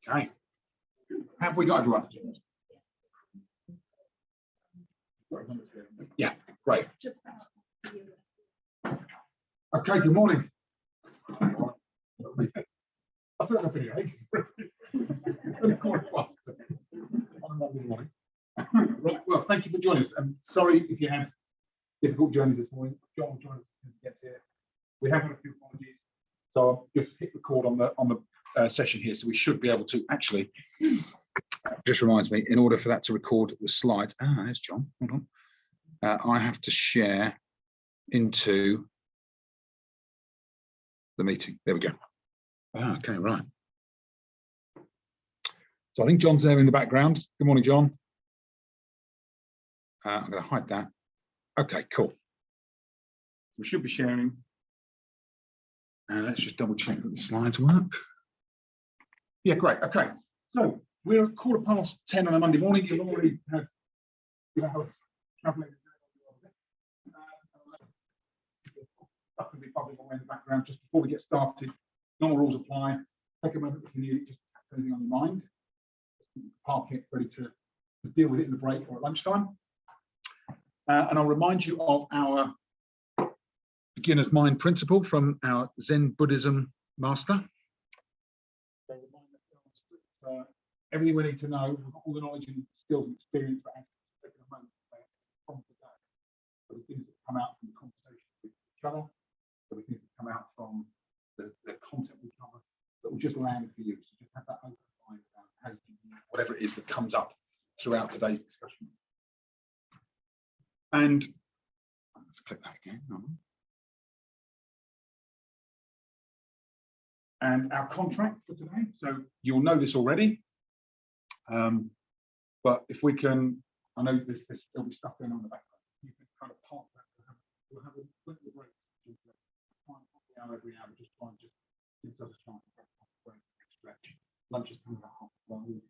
Okay. Have we got everyone? Yeah, great. Okay, good morning. I feel like I've been here ages. On Monday morning. Right, well, thank you for joining us. I'm sorry if you had difficult journeys this morning. John joined us to get here. We have had a few apologies, so I'll just hit record on the session here, so we should be able to actually. Just reminds me, in order for that to record the slides. There's John. Hold on. I have to share into the meeting. There we go. Okay, right. So I think John's there in the background. Good morning, John. I'm going to hide that. Okay, cool. We should be sharing. Let's just double check that the slides work. Yeah, great. Okay, so we're at 10:15 on a Monday morning. You've already had us travelling. Stuff can be bubbling away in the background. Just before we get started, normal rules apply. Take a moment if you need it, just have anything on your mind. Park it, ready to deal with it in the break or at lunchtime. And I'll remind you of our beginner's mind principle from our Zen Buddhism master. So everything we need to know, we've got all the knowledge and skills and experience, but actually taking a moment from today. So the things that come out from the conversation with each other, so the things that come out from the content we cover, that will just land for you. So just have that open mind about how you can use whatever it is that comes up throughout today's discussion. And let's click that again. And our contract for today. So you'll know this already. But if we can, I know there'll be stuff going on in the background. You can kind of park that. We'll have a little break. Every hour, just try and just gives us a chance to break, stretch. Lunch is coming about 1:30.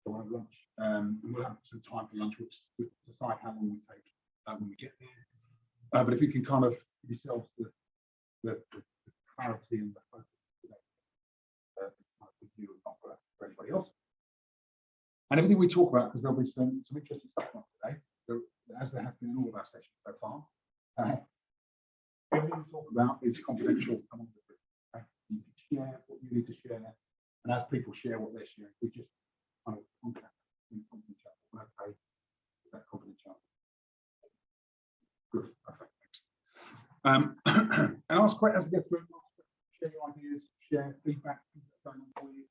So we'll have lunch. And we'll have some time for lunch. We'll decide how long we take when we get there. But if you can kind of give yourselves the clarity and the focus today, for you and not for anybody else. And everything we talk about, because there'll be some interesting stuff on today, as there has been in all of our sessions so far. Everything we talk about is confidential among the group. Okay? You can share what you need to share, and as people share what they're sharing, we just kind of contact and confidential. Okay, that confidentiality. Good, perfect. Thanks. And ask questions as we go through. Share your ideas, share feedback. Going on for you.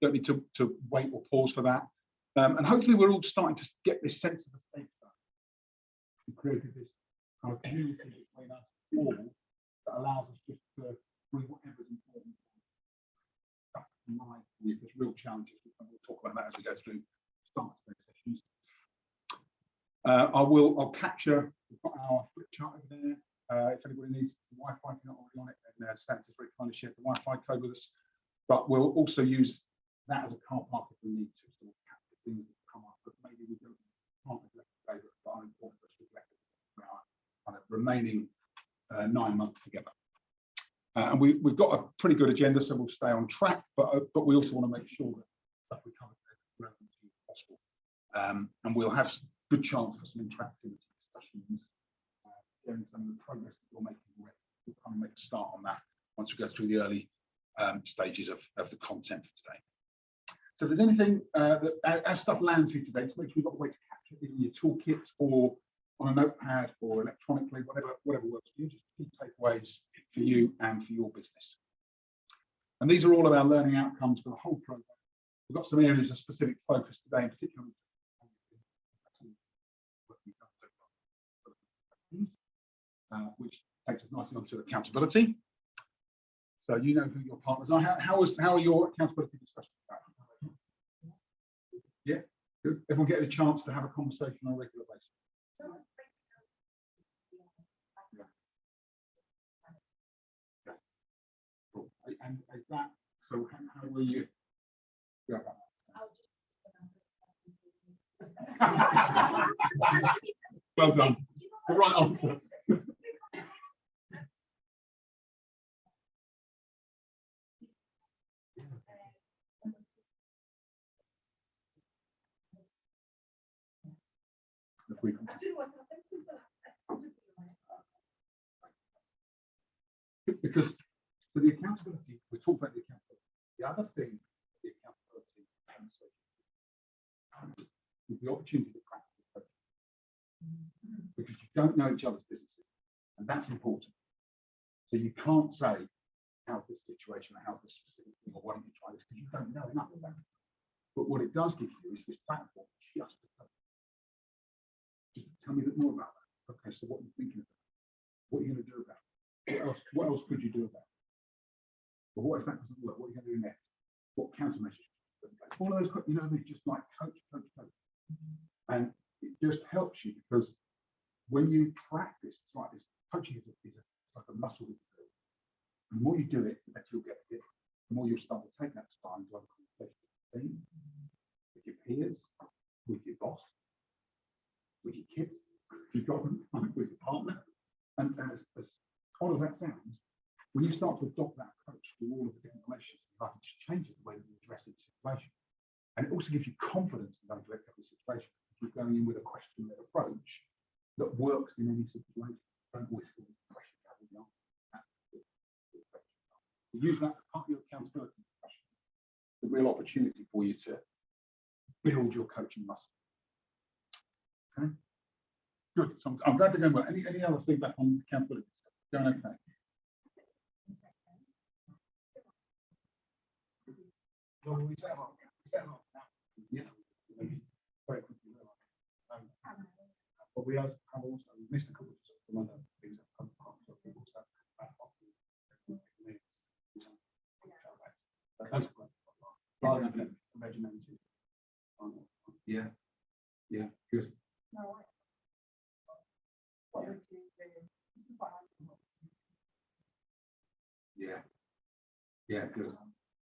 Don't need to wait or pause for that. And hopefully, we're all starting to get this sense of a safe zone. We created this kind of community between us all that allows us just to bring whatever's important up to mind with there's real challenges. And we'll talk about that as we go through start today's sessions. I'll capture. We've got our flip chart over there. If anybody needs Wi-Fi, if you're not already on it, then Stan's very kindly shared the Wi-Fi code with us. But we'll also use that as a car park if we need to. So we'll capture things that come up, but maybe we can't neglect the favourite, but are important for us to neglect for our kind of remaining 9 months together. And we've got a pretty good agenda, so we'll stay on track. But we also want to make sure that stuff we cover is relevant to you as possible. And we'll have good chance for some interactivity discussions, sharing some of the progress that you're making already. We'll kind of make a start on that once we go through the early stages of the content for today. So if there's anything that as stuff lands for you today, to make sure you've got a way to capture it in your toolkit or on a notepad or electronically, whatever works for you, just key takeaways for you and for your business. And these are all of our learning outcomes for the whole program. We've got some areas of specific focus today, in particular, which takes us nicely onto accountability. So you know who your partners are. How are your accountability discussions? Yeah, good. Everyone get a chance to have a conversation on a regular basis. Yeah. Cool. And is that so? How will you? Yeah. Well done. The right answer. if we can. Because for the accountability, we talked about the accountability. The other thing, the accountability is the opportunity to practice coaching. Because you don't know each other's businesses, and that's important. So you can't say, how's this situation, or how's this specific thing, or why don't you try this, because you don't know enough about it. But what it does give you is this platform just to coach. Just tell me a bit more about that. Okay, so what are you thinking about? What are you going to do about it? What else could you do about it? But what if that doesn't work? What are you going to do next? What countermeasures? All of those, you know, they just like coach. And it just helps you because when you practice, it's like this. Coaching is like a muscle that you build. The more you do it, the better you'll get at it. The more you'll start to take that time to have a conversation with your team, with your peers, with your boss, with your kids, if you've got them, with your partner. And as odd as that sounds, when you start to adopt that approach to all of the different relationships, it just changes the way that you address each situation. And it also gives you confidence in going to every situation. You're going in with a question-led approach that works in any situation. Don't always feel the question having the answer. Use that as part of your accountability discussion. The real opportunity for you to build your coaching muscle. Okay. Good. So I'm glad to go well. Any other feedback on accountability? Going okay. Well, we set up. Yeah. Very quickly. But we have also missed a couple of some other things that come from people. That's great. Rather than regimented. Yeah. Yeah. Good. Yeah. Yeah. Good.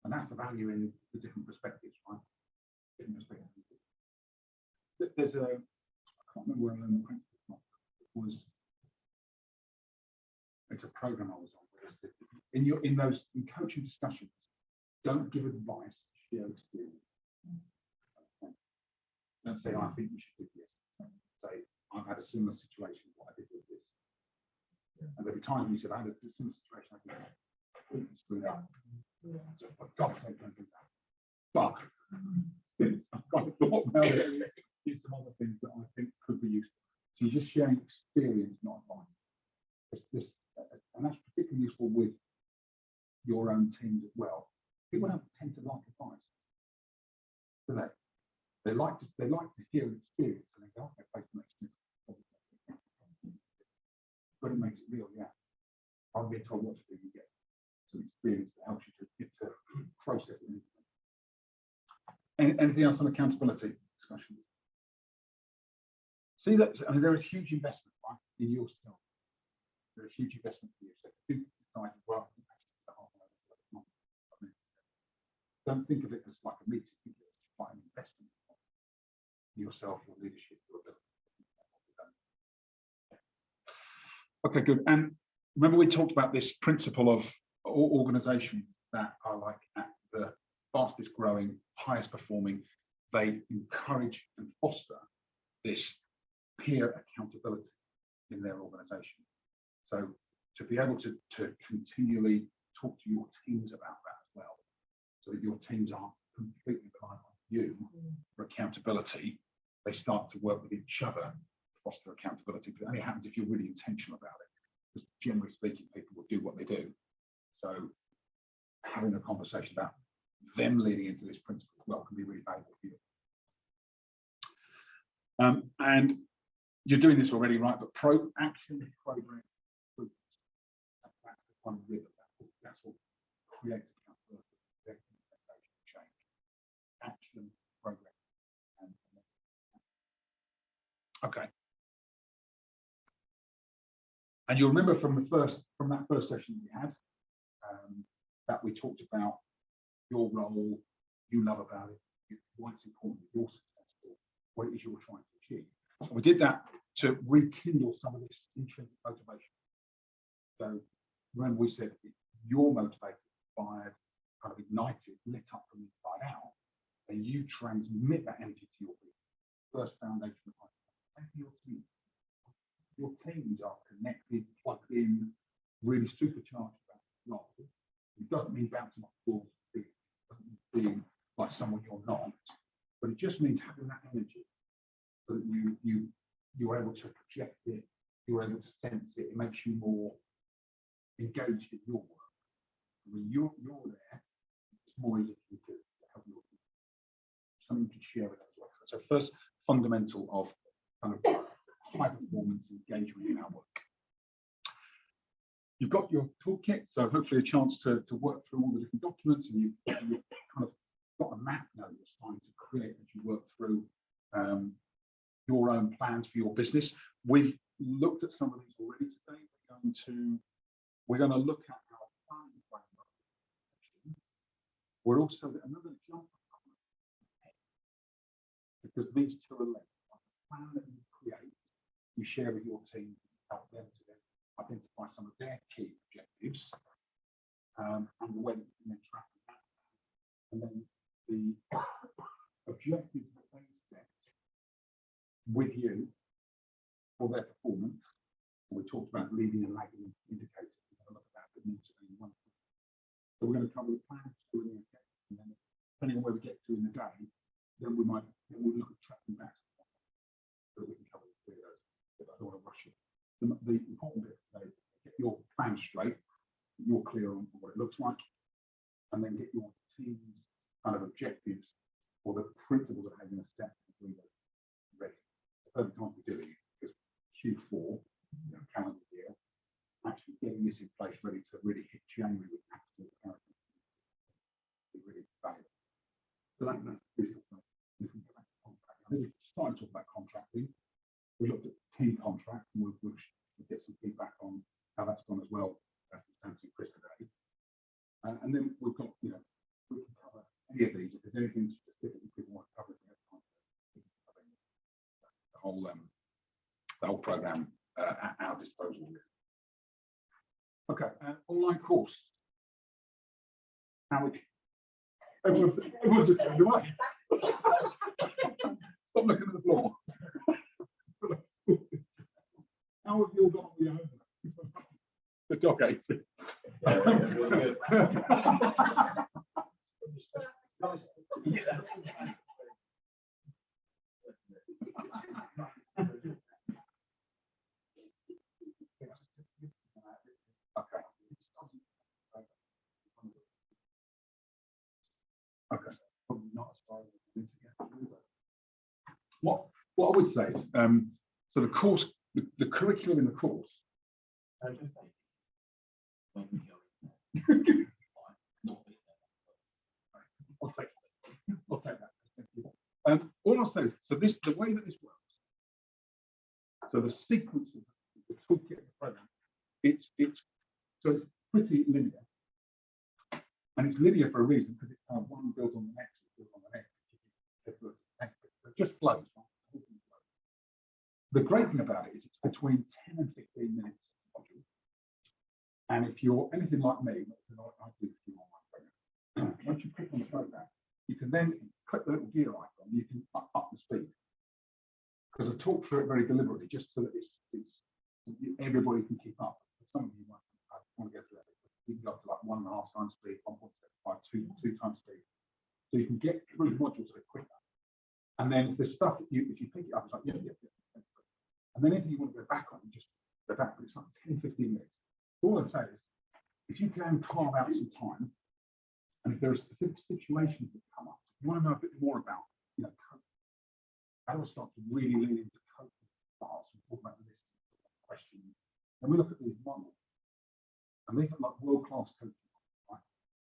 And that's the value in the different perspectives, right? Different perspectives. There's a, I can't remember where I learned the principle from. It's a program I was on. In coaching discussions, don't give advice, share experience. Okay. Don't say, I think you should do this. Say, I've had a similar situation. What I did was this. And there'll be times when you said, I had a similar situation. I think screwed up. So for God's sake, don't do that. But since I've got thought about it, here's some other things that I think could be useful. So you're just sharing experience, not advice. And that's particularly useful with your own teams as well. People don't tend to like advice, do they? They like to hear experience and they go, okay, based on experience. But it makes it real, yeah. I'll be told what to do, you get some experience that helps you to process it. Anything else on accountability discussion? See that, I mean, there is huge investment, right, in yourself. There's a huge investment for you. So if you decide, well, don't think of it as like a meeting. Think of it as quite an investment in yourself, your leadership, your ability. Okay, good. And remember, we talked about this principle of organizations that are like at the fastest growing, highest performing. They encourage and foster this peer accountability in their organization. So to be able to continually talk to your teams about that as well, so that your teams aren't completely reliant on you for accountability, they start to work with each other to foster accountability. But it only happens if you're really intentional about it, because generally speaking, people will do what they do. So having a conversation about them leading into this principle as well can be really valuable for you. And you're doing this already, right? But action program, that's the one rhythm. That's what creates accountability, change. Action program. Okay. And you'll remember from that first session we had that we talked about your role, you love about it, why it's important that you're successful, what it is you're trying to achieve. And we did that to rekindle some of this intrinsic motivation. So remember we said you're motivated, inspired, kind of ignited, lit up from the inside out, and you transmit that energy to your people. First foundation of Your teams are connected, plugged in, really supercharged about the role. It doesn't mean bouncing off walls, it doesn't mean being like someone you're not, but it just means having that energy so that you're able to project it, you're able to sense it, it makes you more engaged in your work. When you're there, it's more easy for you to help your team. Something you can share with us. So first fundamental of kind of high performance engagement in our work. You've got your toolkit, so hopefully a chance to work through all the different documents, and you've kind of got a map now you're starting to create as you work through your own plans for your business. We've looked at some of these already today. We're going to look at our planning framework. We're also another example because these two are linked. The plan that you create, you share with your team, help them to then identify some of their key objectives, and the way that you can then track that. And then the objectives that they set with you for their performance. And we talked about leading and lagging indicators. We're going to look at that in one. So we're going to cover the plan, and then depending on where we get to in the day, then we'll look at tracking back so that we can cover the three of those. But I don't want to rush it. The important bit is get your plan straight, you're clear on what it looks like, and then get your team's kind of objectives or the principles of having a step ready. The perfect time to do it is Q4, calendar year, actually getting this in place ready to really hit January with absolute clarity. Really valuable. So that's business. We started to talk about contracting. We looked at team contract, and we'll get some feedback on how that's gone as well. Fancy Chris today, and then we've got, we can cover any of these. If there's anything specific people want to cover, the whole program at our disposal. Okay, online course. Now everyone's attended away. Stop looking at the floor. How have you all got on the own? The dog ate it. Okay. Not as far as we need to get through that. What I would say is, so the course, the curriculum in the course. I'll take that. All I'll say is, so the way that this works, so the sequence of the toolkit of the program, it's pretty linear, and it's linear for a reason, because it's kind of one builds on the next, builds on the next. It just flows. The great thing about it is it's between 10 and 15 minutes. And if you're anything like me, I do on my program. Once you click on the program, you can then click the little gear icon. You can up the speed, because I talk through it very deliberately, just so that it's everybody can keep up. Some of you might want to go through it. You can go up to like 1.5 times speed, 1.75, 2 times speed, so you can get through modules a bit quicker. And then if there's stuff that if you pick it up, it's like yeah. And then anything you want to go back on, you just go back. But it's like 10, 15 minutes. All I'd say is, if you can carve out some time, and if there are specific situations that come up, you want to know a bit more about, how do I start to really lean into coaching styles and talk about this question. And we look at these models, and these are like world-class coaching models,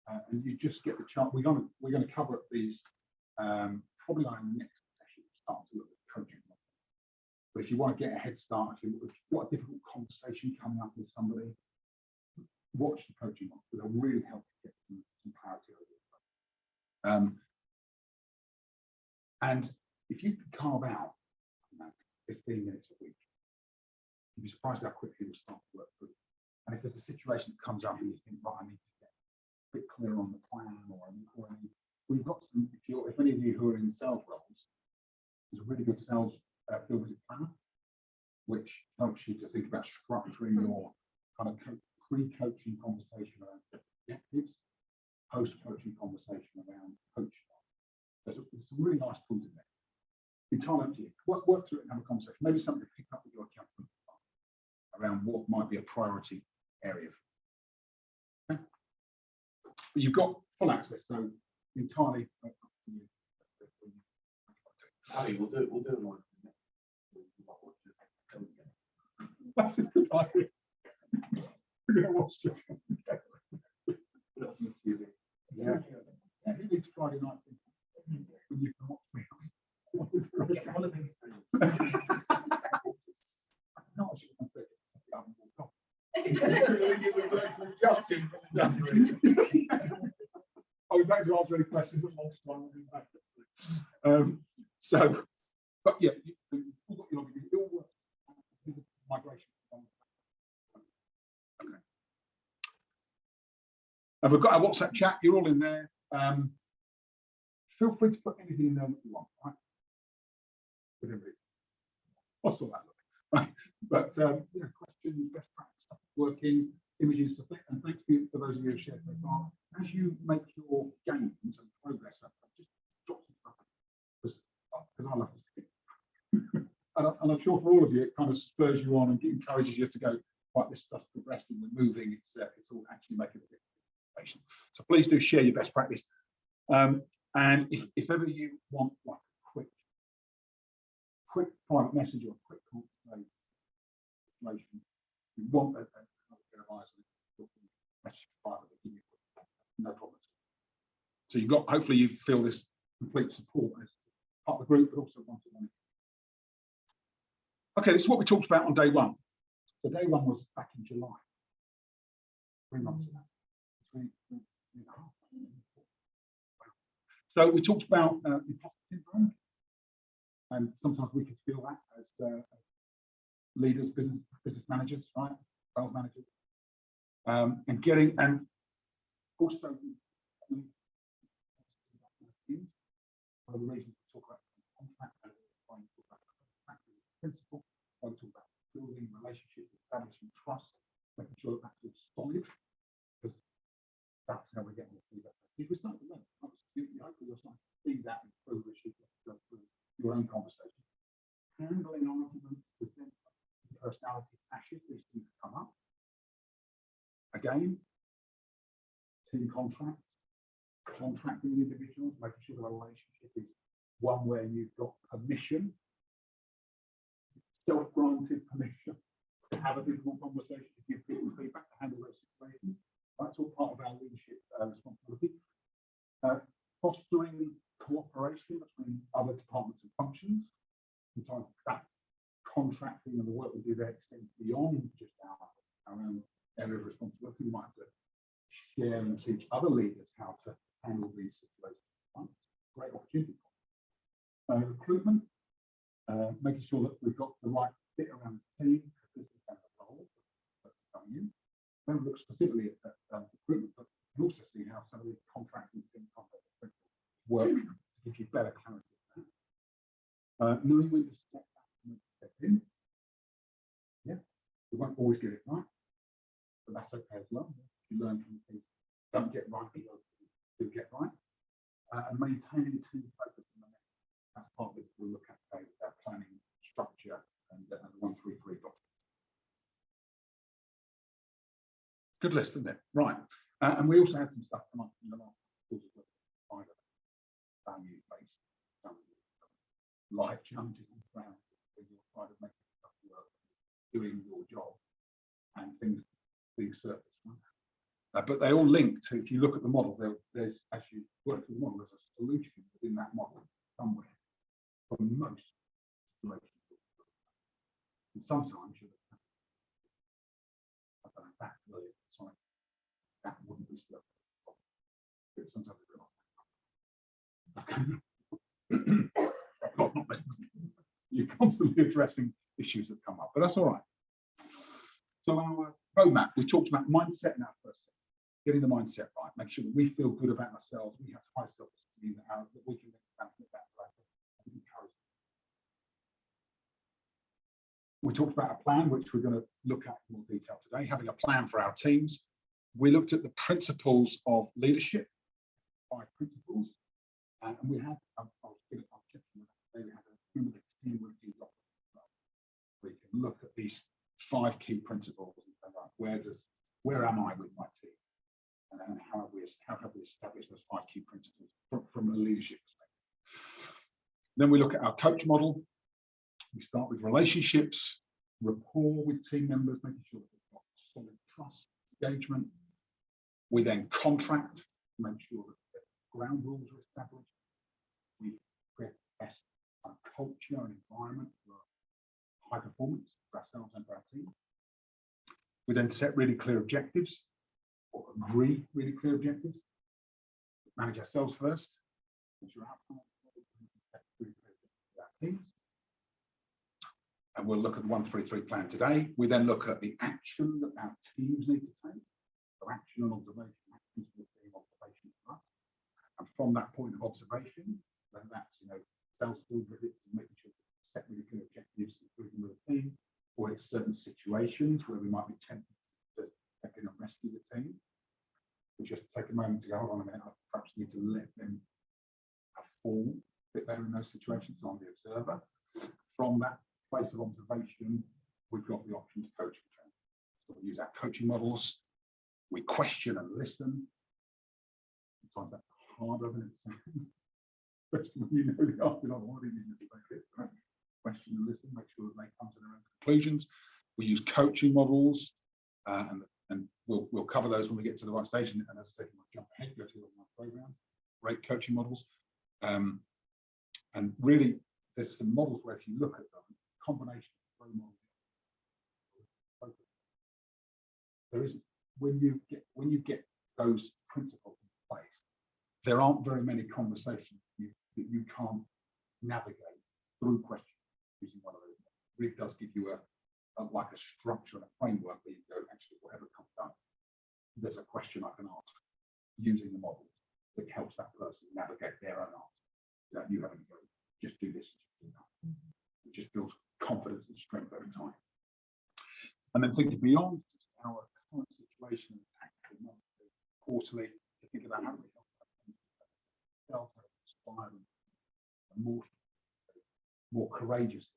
right? And you just get the chance. We're going to cover these probably on our next session. Start to look at coaching models. But if you want to get a head start, if you've got a difficult conversation coming up with somebody, watch the coaching model. They'll really help you get some clarity over it. And if you can carve out 15 minutes a week, you'd be surprised how quickly you'll start to work through. And if there's a situation that comes up and you think, right, I need to get a bit clearer on the plan, we've got some, if any of you who are in sales roles, there's a really good sales field visit planner, which helps you to think about structuring your kind of pre-coaching conversation around objectives, post-coaching conversation around coach style. There's some really nice tools in there. Entirely up to you. Work through it and have a conversation. Maybe something to pick up with your accountant around what might be a priority area. Okay? But you've got full access, so entirely up to you. Harry, we'll do it like That's a good idea. We're going to watch it. Yeah. Who needs Friday nights when you can watch me? one of these. Not sure I'm saying Justin. I'll be back to answer any questions at lunchtime. So, but yeah, you've got your login. It all works. Migration. Okay. And we've got our WhatsApp chat. You're all in there. Feel free to put anything in there that you want, right? Within reason. What's all that look? Right. But you know, questions, best practice stuff working, images to fit. And thanks for those of you who shared so far. As you make your gains and progress, just drop some stuff because I love to see it. And I'm sure for all of you, it kind of spurs you on and encourages you to go, right, this stuff's progressing, we're moving, it's all actually making a difference. So please do share your best practice. And if ever you want like a quick private message or a quick conversation, you want a bit of eyes on it, message privately, no problem. So you've got, hopefully you feel this complete support as part of the group, but also one-to-one. Okay, this is what we talked about on day one. So day one was back in July, 3 months ago. So we talked about imposter syndrome, and sometimes we can feel that as leaders, business managers, right, sales managers, and getting and also one of the reasons we talk about contract and why we talk about contract principle, why we talk about building relationships, establishing trust, making sure that that's all solid, because that's how we're getting the feedback. If we start to learn, hopefully you're starting to see that improve as you go through your own conversation. Handling arguments, present personality clashes, these things come up. Again, team contracts, contracting with individuals, making sure the relationship is one where you've got permission, self-granted permission to have a difficult conversation, to give people feedback, to handle those situations. That's all part of our leadership responsibility. Fostering cooperation between other departments and functions. Sometimes that contracting and the work we do there extends beyond just our own area of responsibility. We might have to share and teach other leaders how to handle these situations. Right? Great opportunity. Recruitment, making sure that we've got the right fit around the team, this is the role that's coming in. Don't look specifically at recruitment, but you can also see how some of the contracting work to give you better clarity. Knowing when to step back and step in. Yeah, we won't always get it right, but that's okay as well. You learn from things don't get right, but do get right. And maintaining team focus. That's part of it. We'll look at planning structure and the 133 document. Good list, isn't it? Right. And we also had some stuff come up in the last course of value-based life challenges on the ground when you're trying to make stuff work, doing your job, and things being surfaced. But they all link to, if you look at the model, there's, as you work through the model, there's a solution within that model somewhere for most situations. And sometimes you're back to the sorry, that wouldn't be stuff. Sometimes you're constantly addressing issues that come up, but that's all right. So our roadmap, we talked about mindset in our first step, getting the mindset right, make sure that we feel good about ourselves, we have high self-esteem, that we can make that encourage. We talked about a plan, which we're going to look at in more detail today, having a plan for our teams. We looked at the principles of leadership, 5 principles, and we had, I'll check them out. We had a remember the team review document. We can look at these 5 key principles and say, right, where am I with my team? And how have we established those 5 key principles from a leadership perspective? Then we look at our coach model. We start with relationships, rapport with team members, making sure that we've got solid trust, engagement. We then contract, make sure that the ground rules are established. We create the best culture and environment for high performance for ourselves and for our team. We then set really clear objectives, or agree really clear objectives. Manage ourselves first, ensure outcomes, really clear objectives for our teams. And we'll look at the 133 plan today. We then look at the action that our teams need to take. So action and observation, actions for the team, observation for us. And from that point of observation, whether that's sales field visits and making sure we set really clear objectives, including with the team, or it's certain situations where we might be tempted to step in and rescue the team. We just take a moment to go, hold on a minute, I perhaps need to let them perform a bit better in those situations. So I'm the observer. From that place of observation, we've got the option to coach and train. So we use our coaching models. We question and listen. Sometimes that's harder than it sounds. Especially when you know the answer, what do you mean to say this? Right? Question and listen, make sure that they come to their own conclusions. We use coaching models, and we'll cover those when we get to the right stage. And as I say, I'll jump ahead, go to my program. Great coaching models, and really, there's some models where if you look at them, combination of models. There isn't when you get those principles in place, there aren't very many conversations that you can't navigate through questions using one of those. It really does give you like a structure and a framework where you go, actually, whatever comes up, there's a question I can ask using the model that helps that person navigate their own answer. That you haven't go, just do this, just do that. It just builds confidence and strength over time. And then thinking beyond our current situation and tactical monthly, quarterly, to think about how we help inspire and more courageous.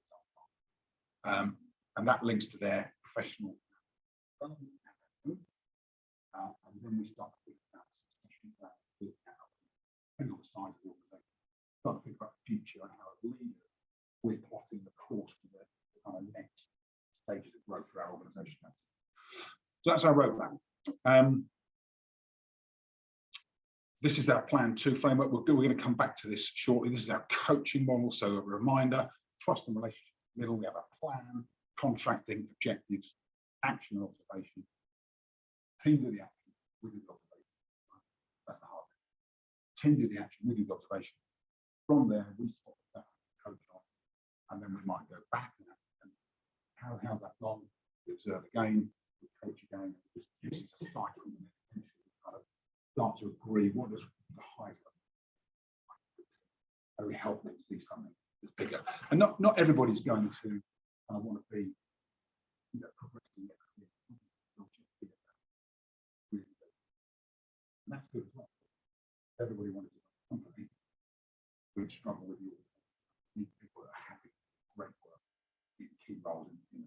And that links to their professional development. And then we start to think about succession planning, depending on the size of the organization. Start to think about the future and how as leaders we're plotting the course for the kind of next stages of growth for our organization. So that's our roadmap. This is our plan 2 framework. We're going to come back to this shortly. This is our coaching model. So a reminder, trust and relationship in the middle. We have a plan, contracting, objectives, action and observation. Team do the action, we do the observation. That's the hard bit. Team do the action, we do the observation. From there, we spot that coach on, and then we might go back and how's that gone? We observe again, we coach again. This is a cycle, and then kind of start to agree what is the highest level. How do we help them see something that's bigger? And not everybody's going to want to be, progressing. And that's good as well. Everybody wants a company. We struggle with you. Need people that are happy, great work, key roles in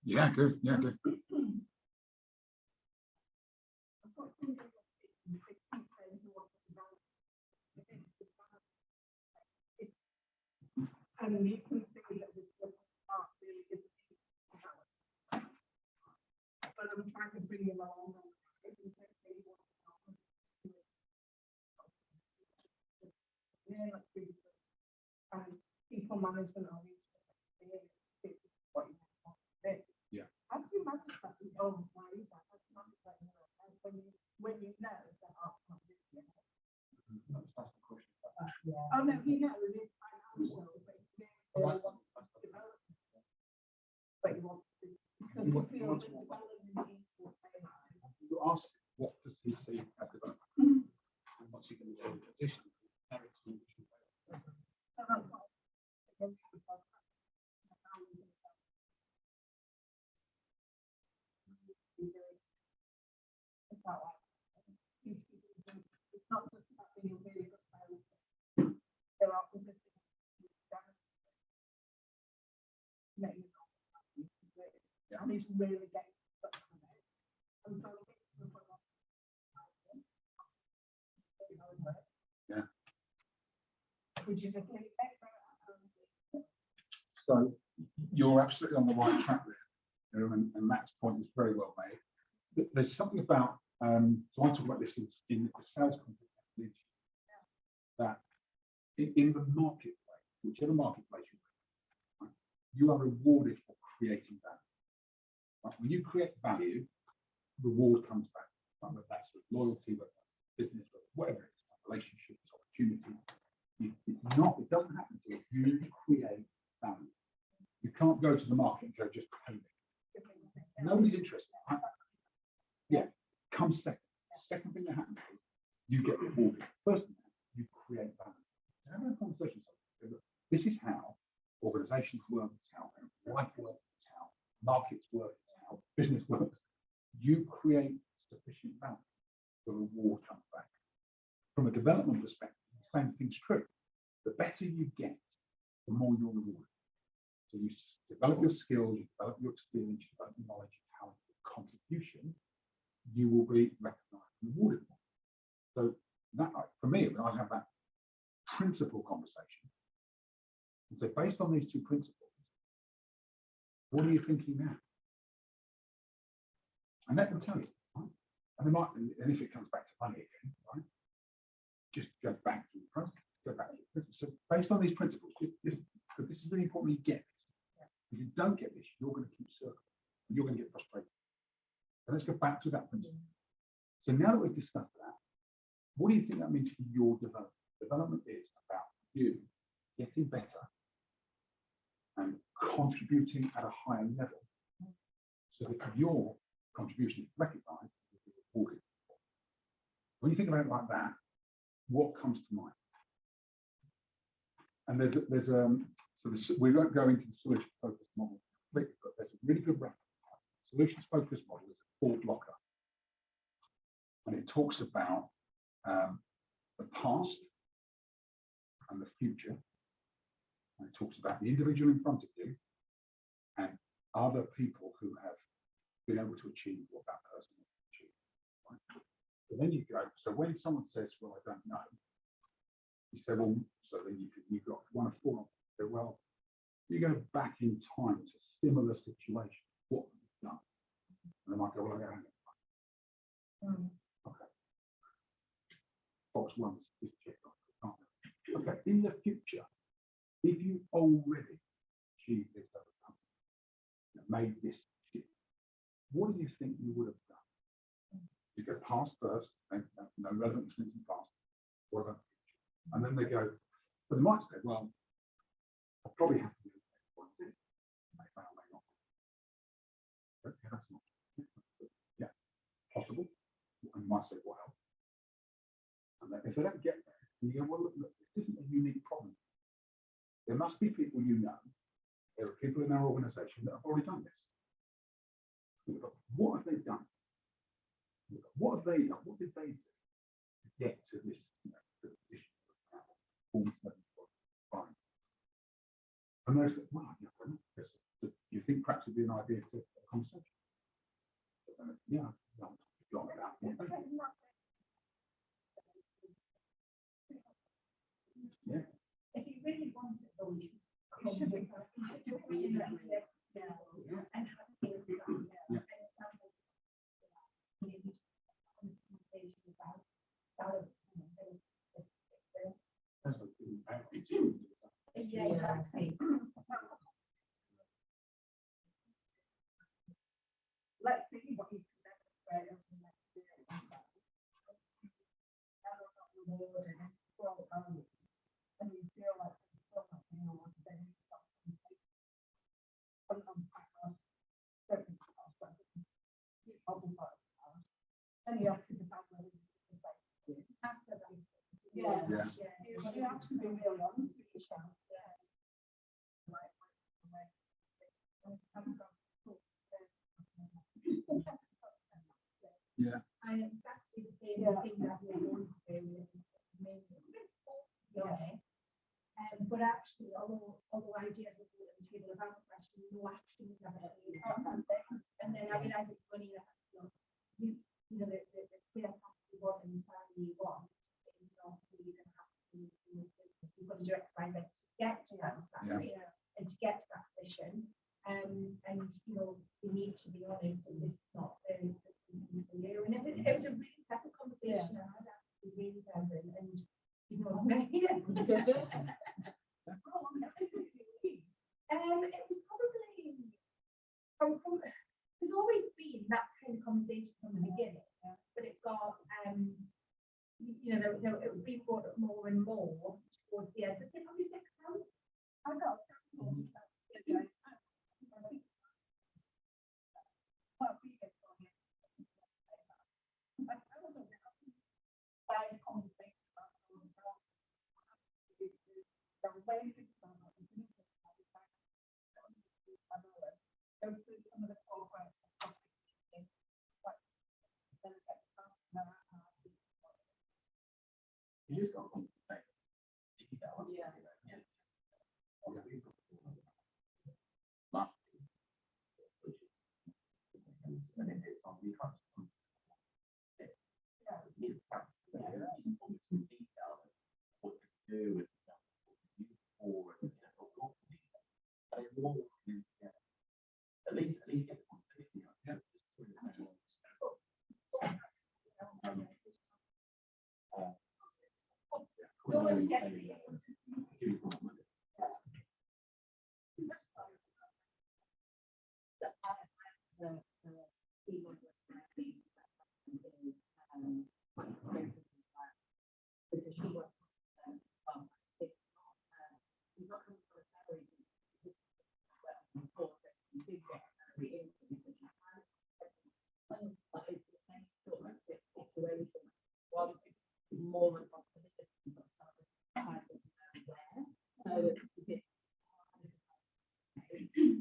Yeah, good. Yeah, good. And you can see that this part really is but I'm trying to bring you along. People management are what you want to do. Yeah. How do you manage that? Oh, why is that? How do you manage that when you know that outcome is That's the question. Oh no, he knows it's financial, but you want to because you feel that development needs to You ask what does he see as development? And what's he going to do in position? that way. It's not just about being a really good parent. There are other things you can make you Yeah. and it's really getting stuck on it. And so Yeah. would you just leave it? So you're absolutely on the right track there, and Matt's point is very well made. There's something about, so I talk about this in the sales context, that in the marketplace, whichever marketplace you're in, right, you are rewarded for creating value. Right? When you create value, reward comes back. Right? Whether that's with loyalty, whether that's business, whatever it is, relationships, opportunities. It doesn't happen until you create value. You can't go to the market and go just pay me. Nobody's interested. Right? Yeah, comes second. Second thing that happens is you get rewarded. First thing, you create value. Have a conversation. This is how organizations work, it's how life works, it's how markets work, it's how business works. You create sufficient value, the reward comes back. From a development perspective, the same thing's true. The better you get, the more you're rewarded. So you develop your skills, you develop your experience, you develop your knowledge, your talent, your contribution, you will be recognized and rewarded more. So that, for me, when I have that principle conversation, and so based on these two principles, what are you thinking now? And let them tell you, right? And they might, and if it comes back to money again, right? Just go back to the process, go back to the principles. So based on these principles, because this is really important you get this. If you don't get this, you're going to keep circling. You're going to get frustrated. So let's go back to that principle. So now that we've discussed that, what do you think that means for your development? Development is about you getting better and contributing at a higher level so that your contribution is recognized and rewarded. When you think about it like that, what comes to mind? And we won't go into the solution focused model completely, but there's a really good reference. Solutions focused model is a 4-blocker, and it talks about the past and the future, and it talks about the individual in front of you and other people who have been able to achieve what that person has achieved. Right? So then you go, so when someone says, well, I don't know, you say, well, so then you've got one of 4. So, well, you go back in time to similar situations, what have you done? And they might go, well, I don't know. Okay. Box 1 is checked off. Okay, in the future, if you already achieved this other company, made this shift, what do you think you would have done? You go past first, no relevant experience in past, what about the future? And then they go, but they might say, well, I probably have to do X, Y, Z. May or may not. Okay, that's not. Yeah, possible. And you might say, well. And then if they don't get there, you go, well, look, this isn't a unique problem. There must be people you know. There are people in our organization that have already done this. What have they done? What have they done? What did they do to get to this position? And there's, well, do you think perhaps it'd be an idea to a conversation? Yeah, no, got that. Yeah. If you really want it, though, you should be. And let's see what you can demonstrate over the next year. And you feel like it's still not being able to then you stop sometimes certain and you have to decide whether you can say absolutely. Yeah. You have to be really honest with yourself. Yeah. Yeah. And exactly the same thing that we're going through with mainly to be honest. But actually, although ideas were put on the table about the question, no action was ever taken. And then I realise it's funny that you know the clear path you want and the salary you want is not really going to happen in this business. You've got to do X, Y, Z to get to that salary and to get to that position. And you know, we need to be honest, and this is not for you. And it was a really pleasant conversation. I had actually really pleasant, and you know, it was probably from there's always been that kind of conversation from the beginning, but it got you know, it was being brought up more and more towards the end. So it's probably 6 months. I got You just got to concentrate. Benefits on the customer. What to do with at least get the conversation. More responsibility,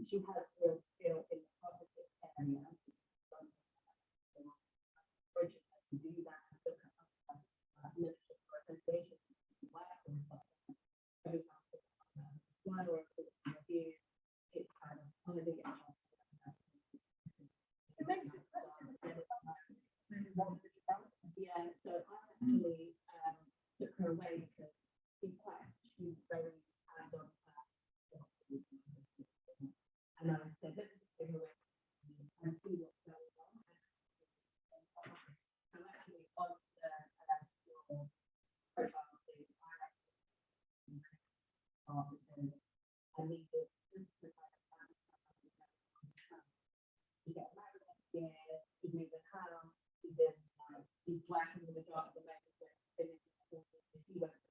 she has real skill in the positive area. To do that, look at leadership organizations, review, it's kind of finding it. Yeah, so I actually took her away because she's very hands-on. And I said, let's just take her away and see what's going on. I'm actually on the profile page. I need to get married next year, he's moving house, he's working in the job at the moment, he went to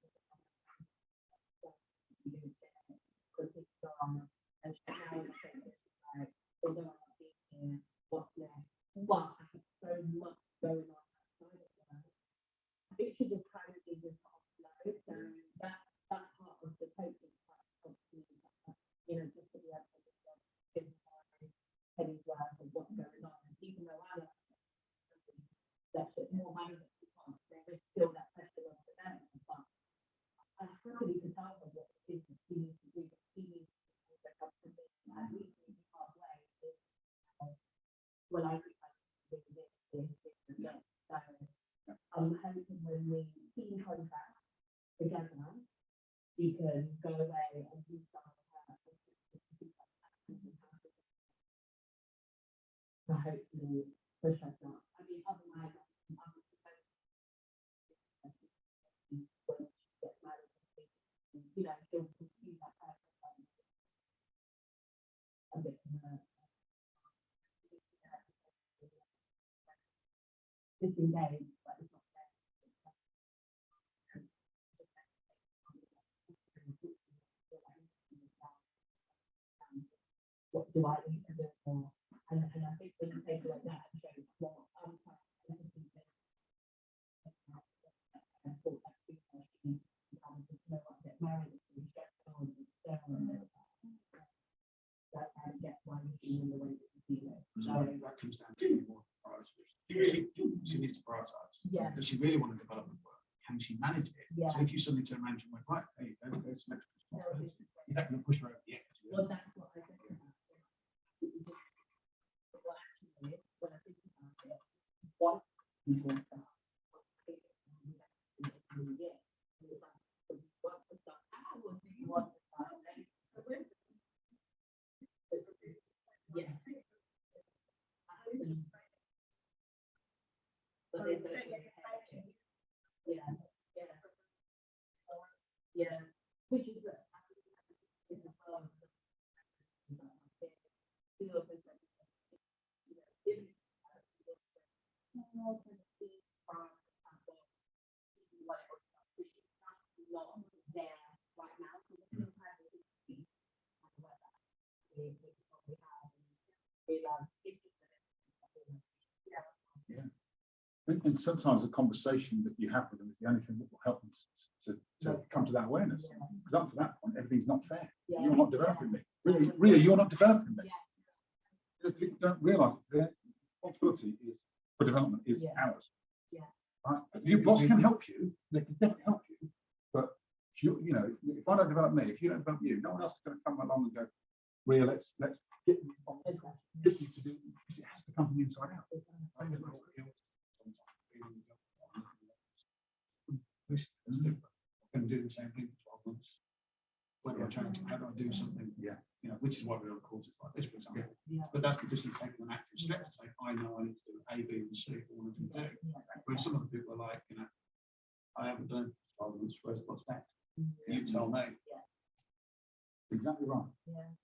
and she's now in the same like, although I'm not being here, what's next? But I have so much going on outside of that. I think she just kind of needs to offload, so that's part of the coaching part of me, you know, just to be able to give pennies worth of what's going on. And even though I love that shit more money than she wants, there is still that pressure on the them. But I happily can tell her what it is that she needs to do, that she needs to pick up from this. And we can be halfway. Well, I think I can do this. So I'm hoping when we see contracts together, we can go away and do some of her. So hopefully push us up. I mean, otherwise, I'm supposed to when she gets married, you know, she'll pursue that person a bit disengaged, but it's not there. What do I need to do more? And I think when you take it like that and show what I'm trying to do, I thought that people should know what get married and get on that I get why you feel the way that you feel it. So that comes down to more priorities. She needs to prioritise. Yeah. Does she really want to develop the work? Can she manage it? Yeah. So if you suddenly turn around and went, right, there you go, there's some extra responsibility. Is that going to push her over the edge? Well, that's what I think about. Well, actually, when I think about it, once people start. Yeah. But there's no protection. Yeah, yeah. Yeah, which is a And sometimes the conversation that you have with them is the only thing that will help them to come to that awareness. Because up to that point, everything's not fair. You're not developing me. Really, you're not developing me. People don't realise their responsibility is for development is ours. Yeah. Right? Your boss can help you, they can definitely help you, but you know, if I don't develop me, if you don't develop you, no one else is going to come along and go, Ria, let's get you to do, because it has to come from the inside out. This is different. I'm going to do the same thing for 12 months. When do I change? How do I do something? Yeah. You know, which is why we're on courses like this, for example. Yeah. But that's because you've taken an active step to say, I know I need to do A, B, and C. What I can do. Whereas some other people are like, you know, I haven't done 12 months. What's next? You tell me. Exactly right. Yeah.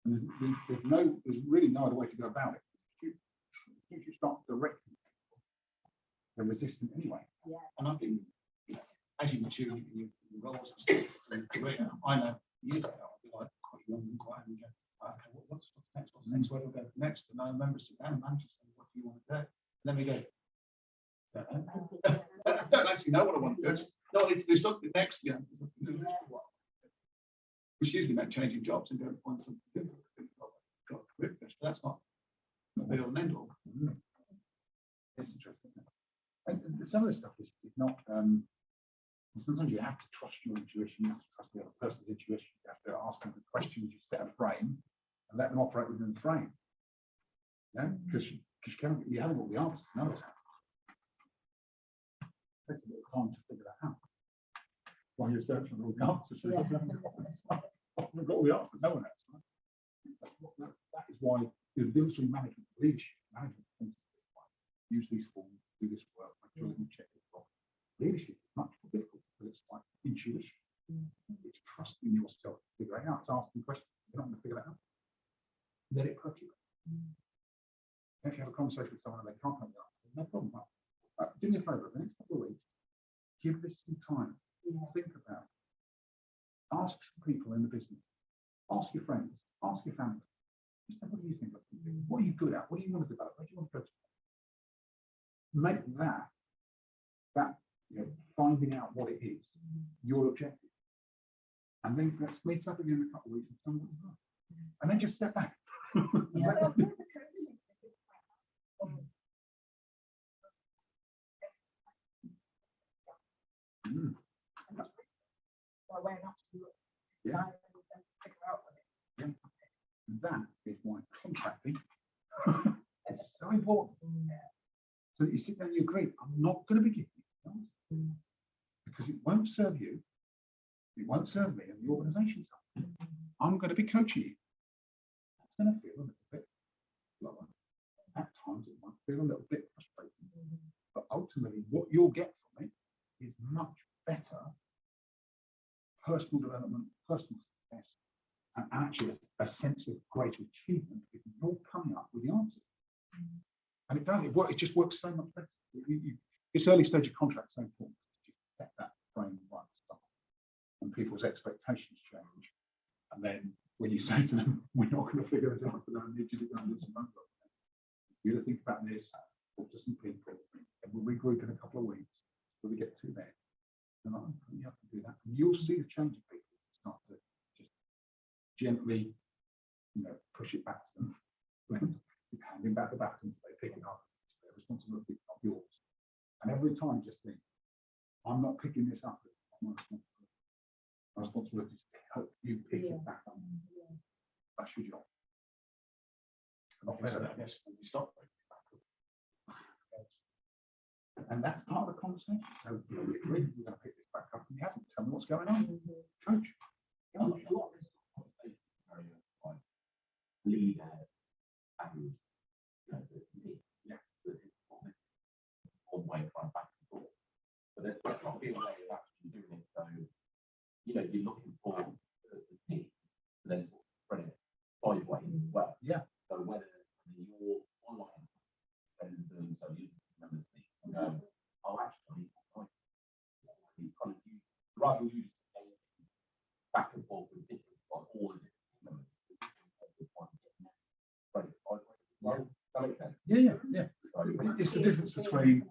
And there's really no other way to go about it. If you start directing people, they're resistant anyway. Yeah. And I think, you know, as you mature in your roles and stuff, in your career, I know years ago, I'd be like quite young and quite angry. Okay, what's next? What's next? Where do we go next? And I remember sitting down and manager saying, what do you want to do? And then we go, I don't actually know what I want to do. I just know I need to do something next. Yeah. Which usually meant changing jobs and going to find something different. Got a career fish, but that's not the be all and end all. It's interesting. And some of this stuff is not. Sometimes you have to trust your intuition, you have to trust the other person's intuition. You have to ask them the questions, you set a frame, and let them operate within the frame. Yeah, because you haven't got the answers. None of us have. It takes a little time to figure that out. While you're searching for all the answers, you haven't got all the answers. No one has. Right? That is why the difference between management and leadership. Management use these forms, do this work, make sure that you check it off. Leadership is much more difficult because it's like intuition. It's trusting yourself to figure it out. It's asking questions. You're not going to figure that out. Let it percolate. If you have a conversation with someone and they can't come up, no problem. Do me a favour, the next couple of weeks, give this some time. Think about it. Ask people in the business. Ask your friends. Ask your family. Just what do you think? What are you good at? What do you want to develop? Where do you want to go to? Make that you know, finding out what it is, your objective. And then let's meet up again in a couple of weeks and tell me what you've got. And then just step back. Yeah. Yeah. And that is why contracting is so important. So that you sit down and you agree, I'm not going to be giving you answers because it won't serve you, it won't serve me and the organisation. I'm going to be coaching you. That's going to feel a little bit lower. At times it might feel a little bit frustrating. But ultimately what you'll get from it is much better personal development, personal success, and actually a sense of greater achievement if you're coming up with the answers. And it does, it just works so much better. This early stage of contract is so important. You set that frame right at the start. And people's expectations change. And then when you say to them, we're not going to figure this out, but I need you to go and do some homework. You think about this, talk to some people, and we'll regroup in a couple of weeks till we get to there. And you have to do that. And you'll see the change of people start to just gently, you know, push it back to them. Handing back the baton, so they pick it up. It's their responsibility, not yours. every time just think, I'm not picking this up. My responsibility is to help you pick it back up. That's your job. Not better, I guess, when we stop. And that's part of the conversation. So we agree, we're going to pick this back up, and you haven't. Tell me what's going on, coach. A lot of this conversation is very like lead and you know the team. Yeah, one way kind of back and forth. But there's got to be a way of actually doing it. So you know you're looking for the team, and then sort of spread it 5 ways as well. Yeah. So whether you're online and doing so, you remember the team and go, oh actually, these kind of use rather than use back and forth with different, like all the different members. Well, that makes sense. Yeah. It's the difference between.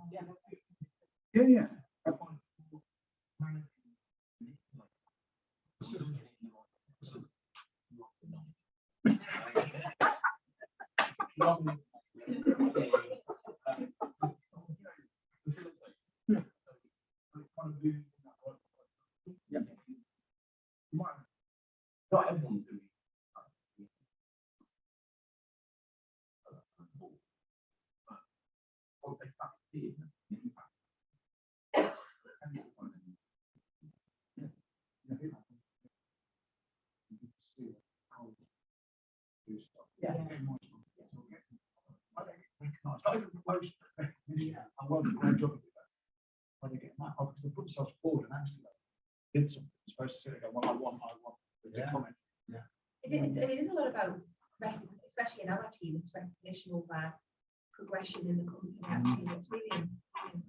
Yeah. Not everyone's doing once they start seeing the impact. Not even promotion. I won't do a great job of that. When they get that, because they put themselves forward and actually did something. Supposed to sit there and go, well, I want to comment. It is a lot about, especially in our team, it's recognition of that progression in the company. Actually, it's really important.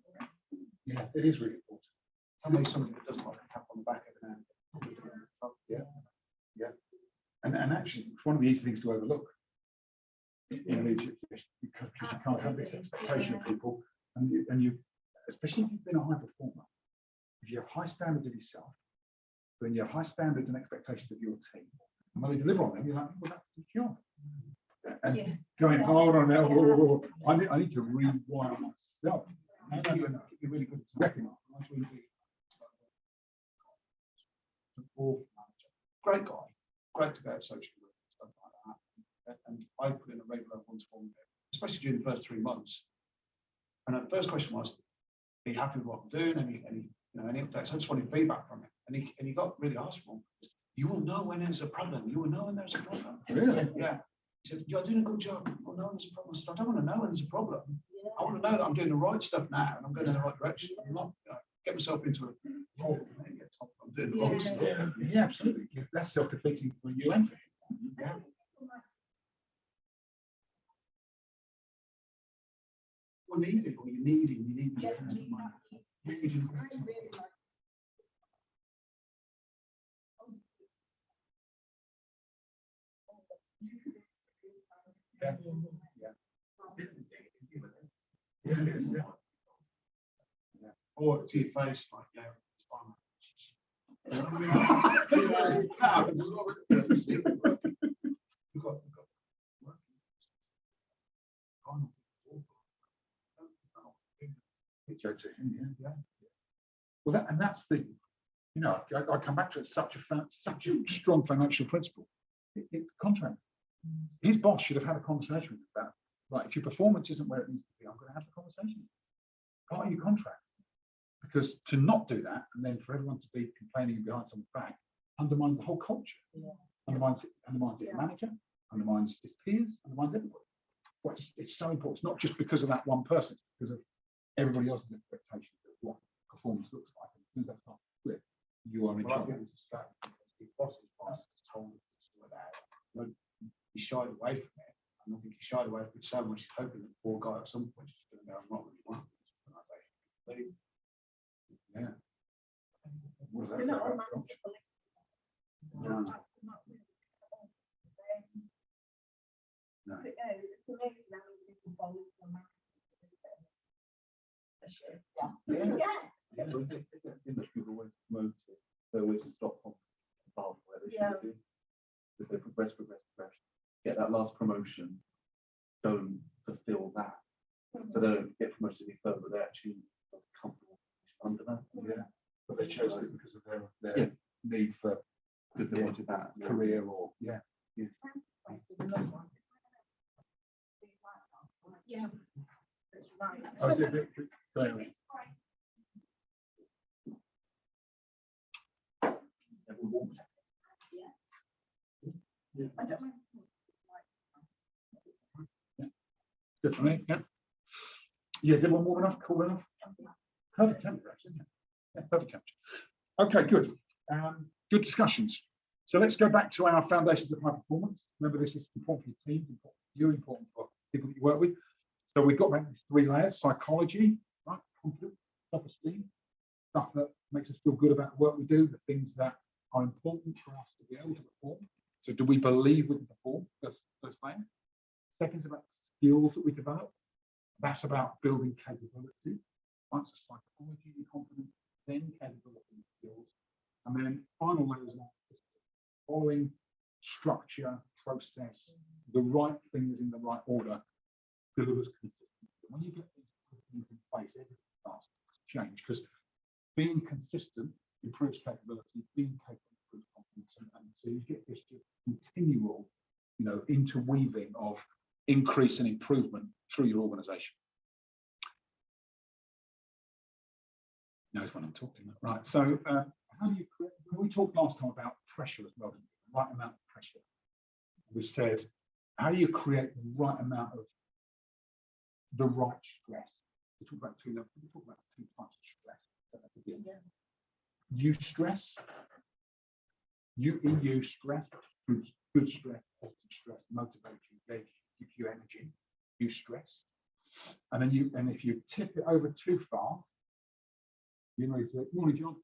Yeah, it is really important. Somebody that does like a tap on the back every now and then. Yeah. And actually, it's one of the easy things to overlook in leadership, because you can't have this expectation of people, and you, especially if you've been a high performer, if you have high standards of yourself, then you have high standards and expectations of your team. And when they deliver on them, you're like, well, that's the job. And going, hold on now, I need to rewire myself. You're really good to recognise. That's really good. Great guy, great to go socially with and stuff like that. And I put in a regular one-to-one, especially during the first 3 months. And the first question was, are you happy with what I'm doing? Any updates? I just wanted feedback from him. And he got really askable. You will know when there's a problem. You will know when there's a problem. Really? Yeah. He said, you're doing a good job. Well, no, there's a problem. I said, I don't want to know when there's a problem. I want to know that I'm doing the right stuff now and I'm going in the right direction. I'm not get myself into a hole and then get told I'm doing the wrong stuff. Yeah, absolutely. That's self-defeating for you and for him. Yeah. Or needed, or you need it, you need or to your face, like, yeah, it's fine. Well, that's the, I come back to it, such a strong financial principle. It's contract. His boss should have had a conversation with him about, right, if your performance isn't where it needs to be, I'm going to have the conversation. Part of your contract. Because to not do that, and then for everyone to be complaining behind someone's back, undermines the whole culture. Undermines his manager, undermines his peers, undermines everybody. Well, it's so important. It's not just because of that one person, it's because of everybody else's expectations of what performance looks like. And as soon as that starts to flip, you are in trouble. The boss's boss told him to sort it out. He shied away from it. And I think he shied away from it so much, he's hoping that the poor guy at some point is just going to go, I'm not really wanting this organisation. Yeah. What does that say about culture? No. Is it in that people always promote it? They always stop on above where they should be. Because they progress. Get that last promotion, don't fulfill that. So they don't get promoted any further, but they actually comfortable under that. Yeah, but they chose it because of their Yeah. need for Because they wanted that. career or, yeah. Yeah. Oh, is it a bit clear? Good for me, yeah. Yeah, is everyone warm enough, cool enough? Perfect temperature, actually, isn't it? Yeah, perfect temperature. Okay, good. Good discussions. So let's go back to our foundations of high performance. Remember, this is important for your team, important for you, important for people that you work with. So we've got back these 3 layers: psychology, right? Confidence, self-esteem, stuff that makes us feel good about the work we do, the things that are important for us to be able to perform. So do we believe we can perform? First thing. Second is about skills that we develop. That's about building capability. Once a psychology and confidence, then capability and skills. And then final layer is about following structure, process, the right things in the right order delivers consistency. When you get these things in place, everything starts to change, because being consistent improves capability, being capable improves confidence, and so you get this continual, interweaving of increase and improvement through your organization. Knows what I'm talking about. Right. So how do you create, we talked last time about pressure as well, the right amount of pressure. We said, how do you create the right amount of the right stress? We talk about 2 types of stress. Eustress, EU stress, good stress, positive stress, motivate you, give you energy. Eustress, and then if you tip it over too far, morning, John.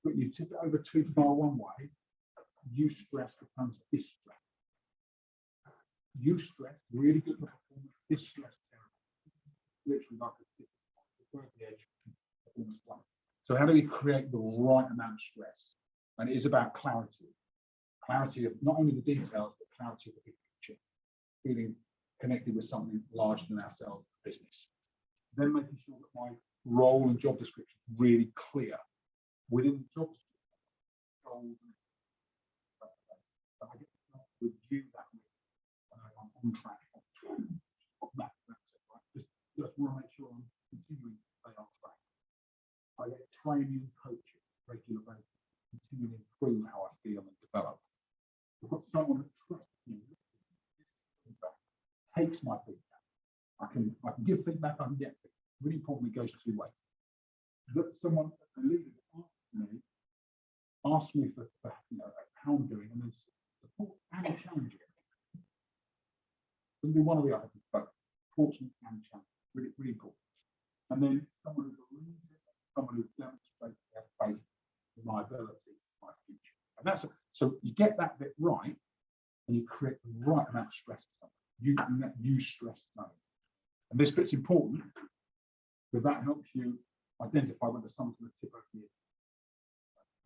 But you tip it over too far one way, eustress becomes distress. Eustress, really good for performance, distress, terrible. Literally like the edge. So how do we create the right amount of stress? And it is about clarity. Clarity of not only the details, but clarity of the big picture. Feeling connected with something larger than ourselves, business. Then making sure that my role and job description is really clear within the job description. I get to review that when I'm on track. That's it, right? Just want to make sure I'm continuing to stay on track. I get training and coaching regular basis, continuing to improve how I feel and develop. I've got someone that trusts me, takes my feedback. I can give feedback, I can get feedback. Really importantly, goes 2 ways. That someone, a leader, asks me for how I'm doing, and then support and challenge it. It'll be one or the other, but fortunate and challenge. Really, really important. And then someone who believes it, someone who demonstrates their faith in my ability, my future. And that's so you get that bit right, and you create the right amount of stress for something. You stress zone. And this bit's important because that helps you identify whether something's going to tip over here.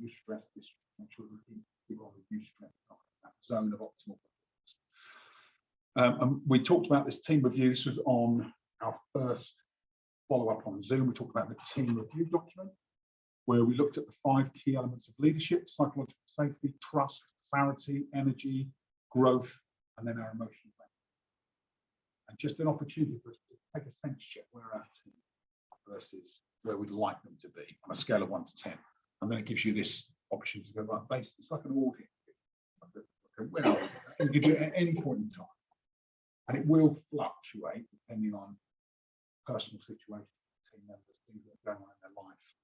You stress this, make sure that you always use stress that zone of optimal performance. And we talked about this team review. This was on our first follow-up on Zoom. We talked about the team review document, where we looked at the 5 key elements of leadership: psychological safety, trust, clarity, energy, growth, and then our emotional balance. And just an opportunity for us to take a sense check where our team versus where we'd like them to be on a scale of 1 to 10. And then it gives you this opportunity to go, right, based, it's like an audit. Okay, where are we? You can do it at any point in time. And it will fluctuate depending on personal situations, team members, things that are going on in their life.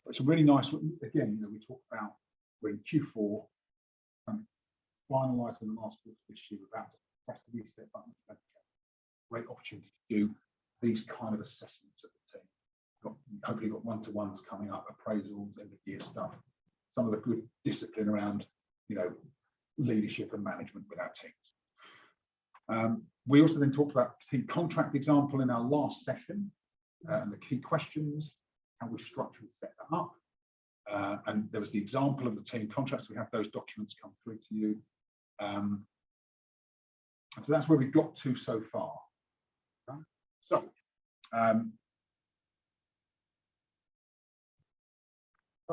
But it's a really nice, again, we talk about we're in Q4, finalising the last quarter this year, about to press the reset button. Great opportunity to do these kind of assessments of the team. Hopefully got one-to-ones coming up, appraisals, end of year stuff, some of the good discipline around, leadership and management with our teams. We also then talked about team contract example in our last session, and the key questions, how we structure and set that up. And there was the example of the team contracts. We have those documents come through to you. So that's where we've got to so far. Okay. So Have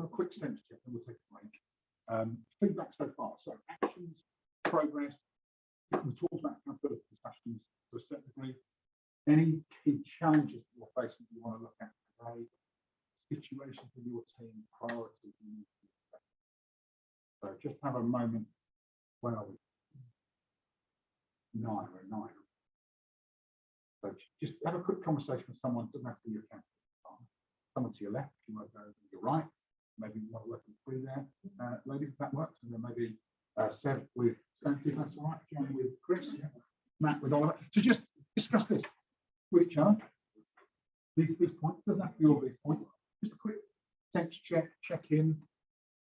a quick sense check and we'll take a break. Feedback so far. So actions, progress. We talked about accountability discussions to a certain degree. Any key challenges that you're facing that you want to look at today, situations in your team, priorities. So just have a moment. Well, 9 or 9. So just have a quick conversation with someone. Doesn't have to be your accountability partner. Someone to your left, if you want to go to your right. Maybe you want to work through there, ladies, if that works, and then maybe Seb with Stanley, if that's all right, John with Chris, Matt with Oliver, to just discuss this with each other. These points, doesn't have to be all these points, just a quick sense check in,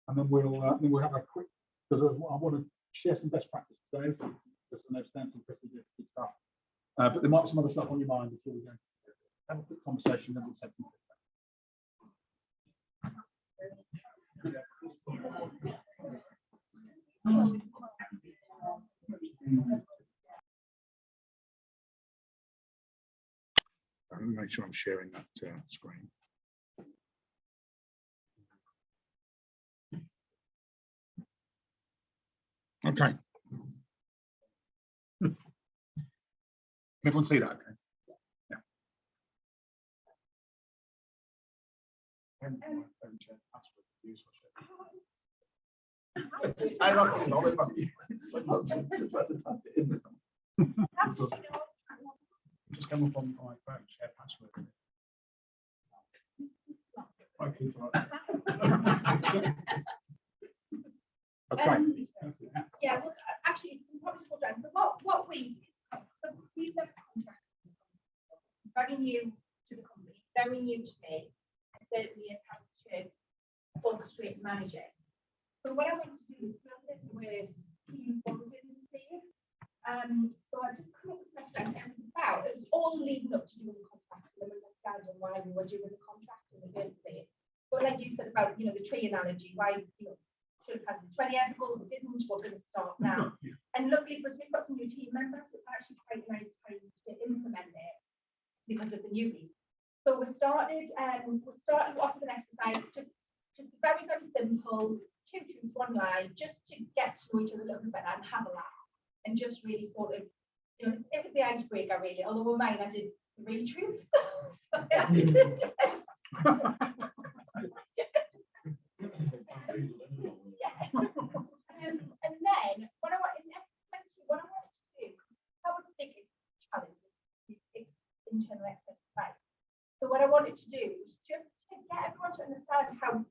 and then we'll have a quick, because I want to share some best practice today, just to know Stanley and Chris will do good stuff. But there might be some other stuff on your mind before we go. Have a quick conversation, then we'll take some. Let me make sure I'm sharing that screen. Okay. Everyone see that? Okay. I don't know if just come up on my phone, share password. Okay. Yeah, well, actually, what we did, we never contracted, very new to the company, very new to me, and certainly how to orchestrate and manage it. So what I want to do is build it with team bonding Dave. So I've just come up with some exercise, and it was all leading up to doing the contract and understanding why we were doing the contract in the first place. But like you said about, the tree analogy, why, should have had it 20 years ago, we didn't, we're going to start now. And luckily for us, we've got some new team members. It's actually quite nice to implement it because of the newbies. So we started off with an exercise, just very, very simple, 2 truths, 1 lie, just to get to know each other a little bit better and have a laugh. And just really sort of, it was the icebreaker really, although mine I did 3 truths. And then what I wanted to do, how a big challenge is internal external fight. So what I wanted to do was just to get everyone to understand how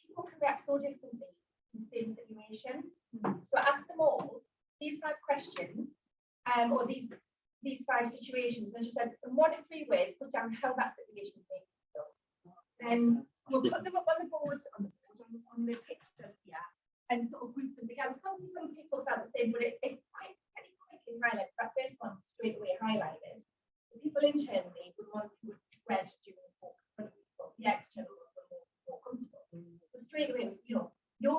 people can react so differently in the same situation. So I asked them all these 5 questions, or these 5 situations, and I just said, in 1 to 3 words, put down how that situation makes you feel. Then we'll put them up on the boards, on the pictures here, and sort of group them together. Some people felt the same, but it quite quickly highlighted that first one straight away highlighted. The people internally were the ones who would dread doing the work, the external ones were more comfortable. So straight away, it was, you're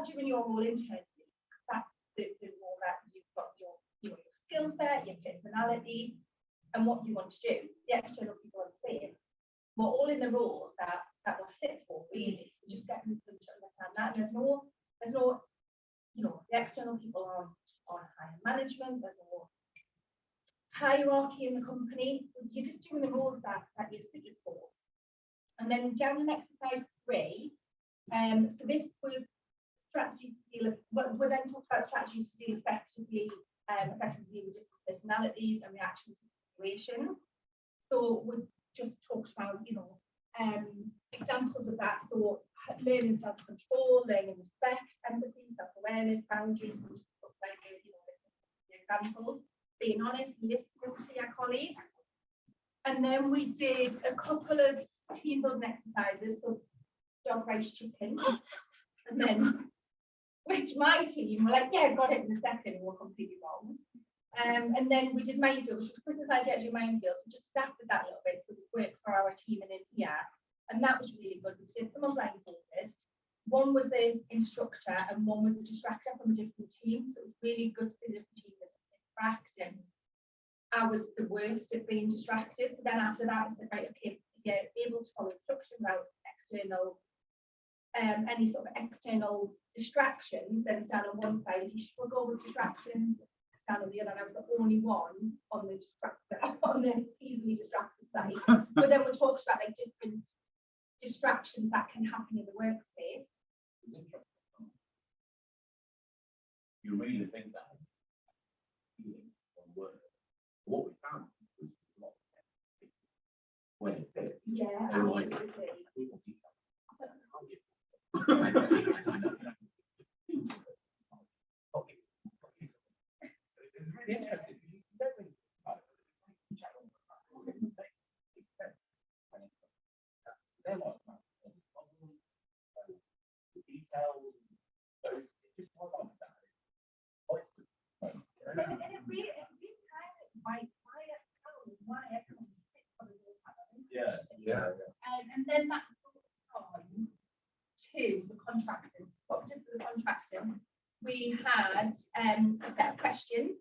doing your role internally. That's the role that you've got your skill set, your personality, and what you want to do. The external people are the same. We're all in the roles that we're fit for, really. So just getting them to understand that. And there's no, the external people are on higher management, there's no hierarchy in the company. You're just doing the roles that you're suited for. And then down in exercise 3, so this was strategies to deal with, we then talked about strategies to deal effectively with different personalities and reactions to situations. So we just talked about, examples of that. So learning self-control, learning respect, empathy, self-awareness, boundaries, examples, being honest, listening to your colleagues. And then we did a couple of team building exercises, so dog, rice, chicken. And then, which my team were like, yeah, got it in a second, we're completely wrong. And then we did minefield, which was Chris's idea to do minefield, so just adapted that a little bit so we worked for our team and in here. And that was really good. We did someone blindfolded. One was the instructor and one was a distractor from a different team. So it was really good to see the different teams interact and I was the worst at being distracted. So then after that, I said, right, okay, if you're able to follow instruction about external, any sort of external distractions, then stand on one side. If you struggle with distractions, stand on the other. And I was the only one on the on the easily distracted side. But then we talked about like different distractions that can happen in the workplace. It's interesting. You read the things out. Feeling on word. What we found was a lot of when Yeah, they were like, absolutely. people detail. I know. Okay. It's really interesting. You don't think about it. They're like, the details, those, it's just more like that. And it really kind of why everyone sits on the wall. Yeah. And then that goes on to the contracting. What we did for the contracting, we had a set of questions.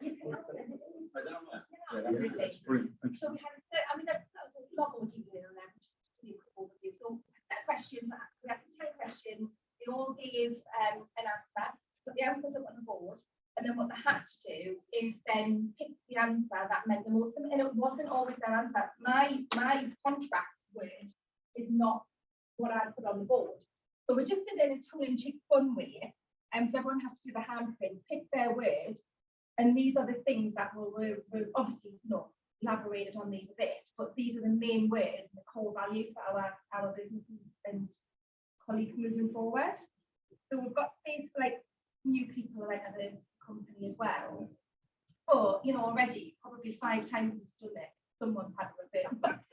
You can ask them. I don't know. Yeah, absolutely. Brilliant. Thank you. So we had a set, I mean, there's a lot more detail in there, just to give you a quick overview. So a set of questions, we had 10 questions, they all gave an answer, put the answers up on the board, and then what they had to do is then pick the answer that meant the most, and it wasn't always their answer. My contract word is not what I put on the board. So we just did it in a tongue-in-cheek fun way, so everyone had to do the handprint, pick their word, and these are the things that we're obviously not elaborated on these a bit, but these are the main words, the core values for our business and colleagues moving forward. So we've got space for like new people like at the company as well. But you know, already probably 5 times we've done this, someone's had to refer back.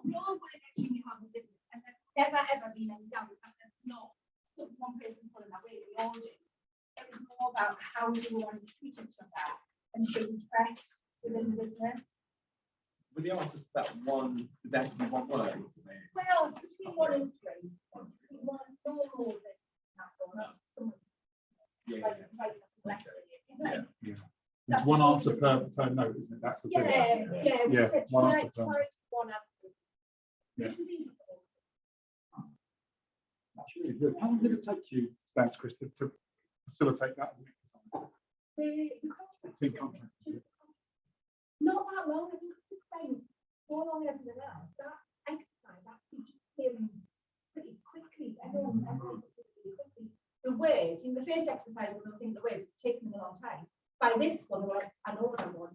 We all work at junior high business, and there's never ever been any doubt that there's not one person pulling that way. We all do. It was more about how do we want to treat each other and build trust within the business. With the answers to that one, that be one word. Well, between 1 and 3, between 1 no more than that, or not someone like less than it, isn't it? It's one answer per note, isn't it? That's the thing. Yeah, we Yeah, said one try answer per one answer. Yeah. Which was easy for them. That's really good. How long did it take you, thanks, Chris, to facilitate that as an exercise? The contract. Team contract. Not that long. I think it's spent more long than everything else. That exercise actually just came pretty quickly. Everyone did it really quickly. The words, in the first exercise, we don't think the words, it's taken them a long time. By this one, they were like, I know what I want.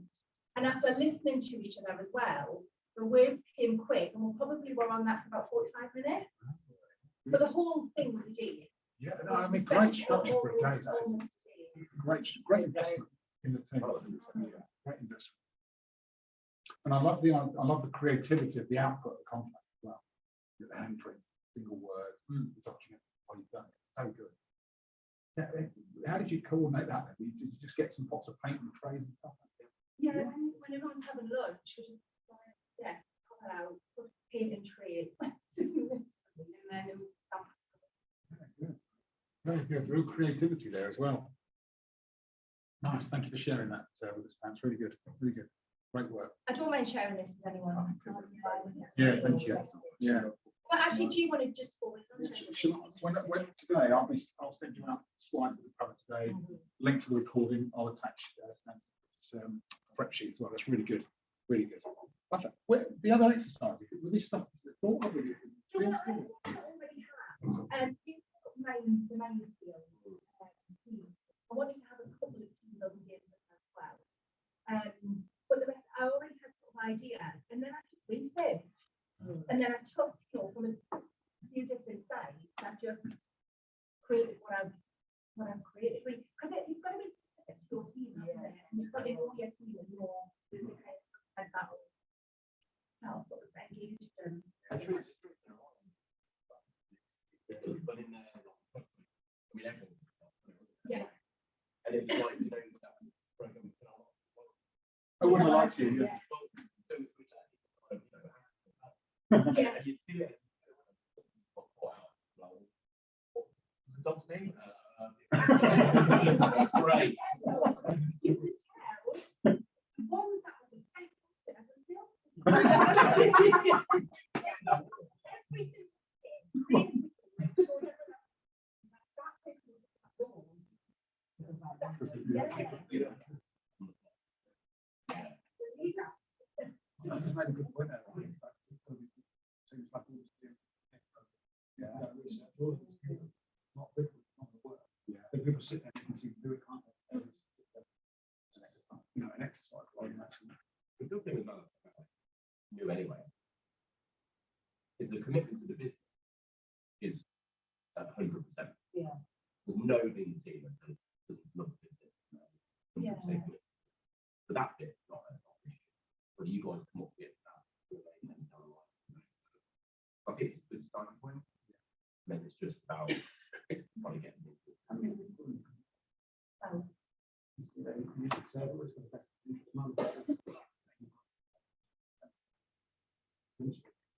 And after listening to each other as well, the words came quick, and we probably were on that for about 45 minutes. But the whole thing was a day. Yeah, no, I mean, great structure for a day. Great investment in the team. Great investment. And I love the creativity of the output of the contract as well. The handprint, single words, the document, what you've done. So good. How did you coordinate that? Did you just get some pots of paint and trays and stuff? Yeah, when everyone's having lunch, we just come out, put paint and trays. And then it was stuff. Very good. Real creativity there as well. Nice. Thank you for sharing that with us. That's really good. Really good. Great work. I don't mind sharing this with anyone. Yeah, thank you. Yeah. Well, actually, do you want to just forward? When today, I'll send you out slides that we covered today, link to the recording. I'll attach some prep sheet as well. That's really good. Really good. Perfect. The other exercises, were these stuff thought of? I already have. The main field. I wanted to have a couple of teams over here as well. But the rest, I already had some ideas, and then I just researched. And then I took, from a few different sites, I just created what I've created. Because you've got to be specific to your team, and you've got to know your team and your business and that will sort of engage them. I wouldn't lie to you. Yeah. Yeah. And you'd see it. What's the dog's name? Right. You could tell, one was that was a tank, the other was the opposite. Everything was in, everything, make sure everyone that picture was born. Yeah. I just made a good point there. I think that seems like all this doing. Yeah. Research, all of this, not people, not the work. Yeah. The people sit there and can see do it, can't they? You know, an exercise rather than actually. The good thing about you anyway is the commitment to the business is 100%. Yeah. There's nobody in the team that doesn't love the business. Yeah. So that bit's not an issue. But you guys come up with that. I think it's a good starting point. Then it's just about trying to get them into it.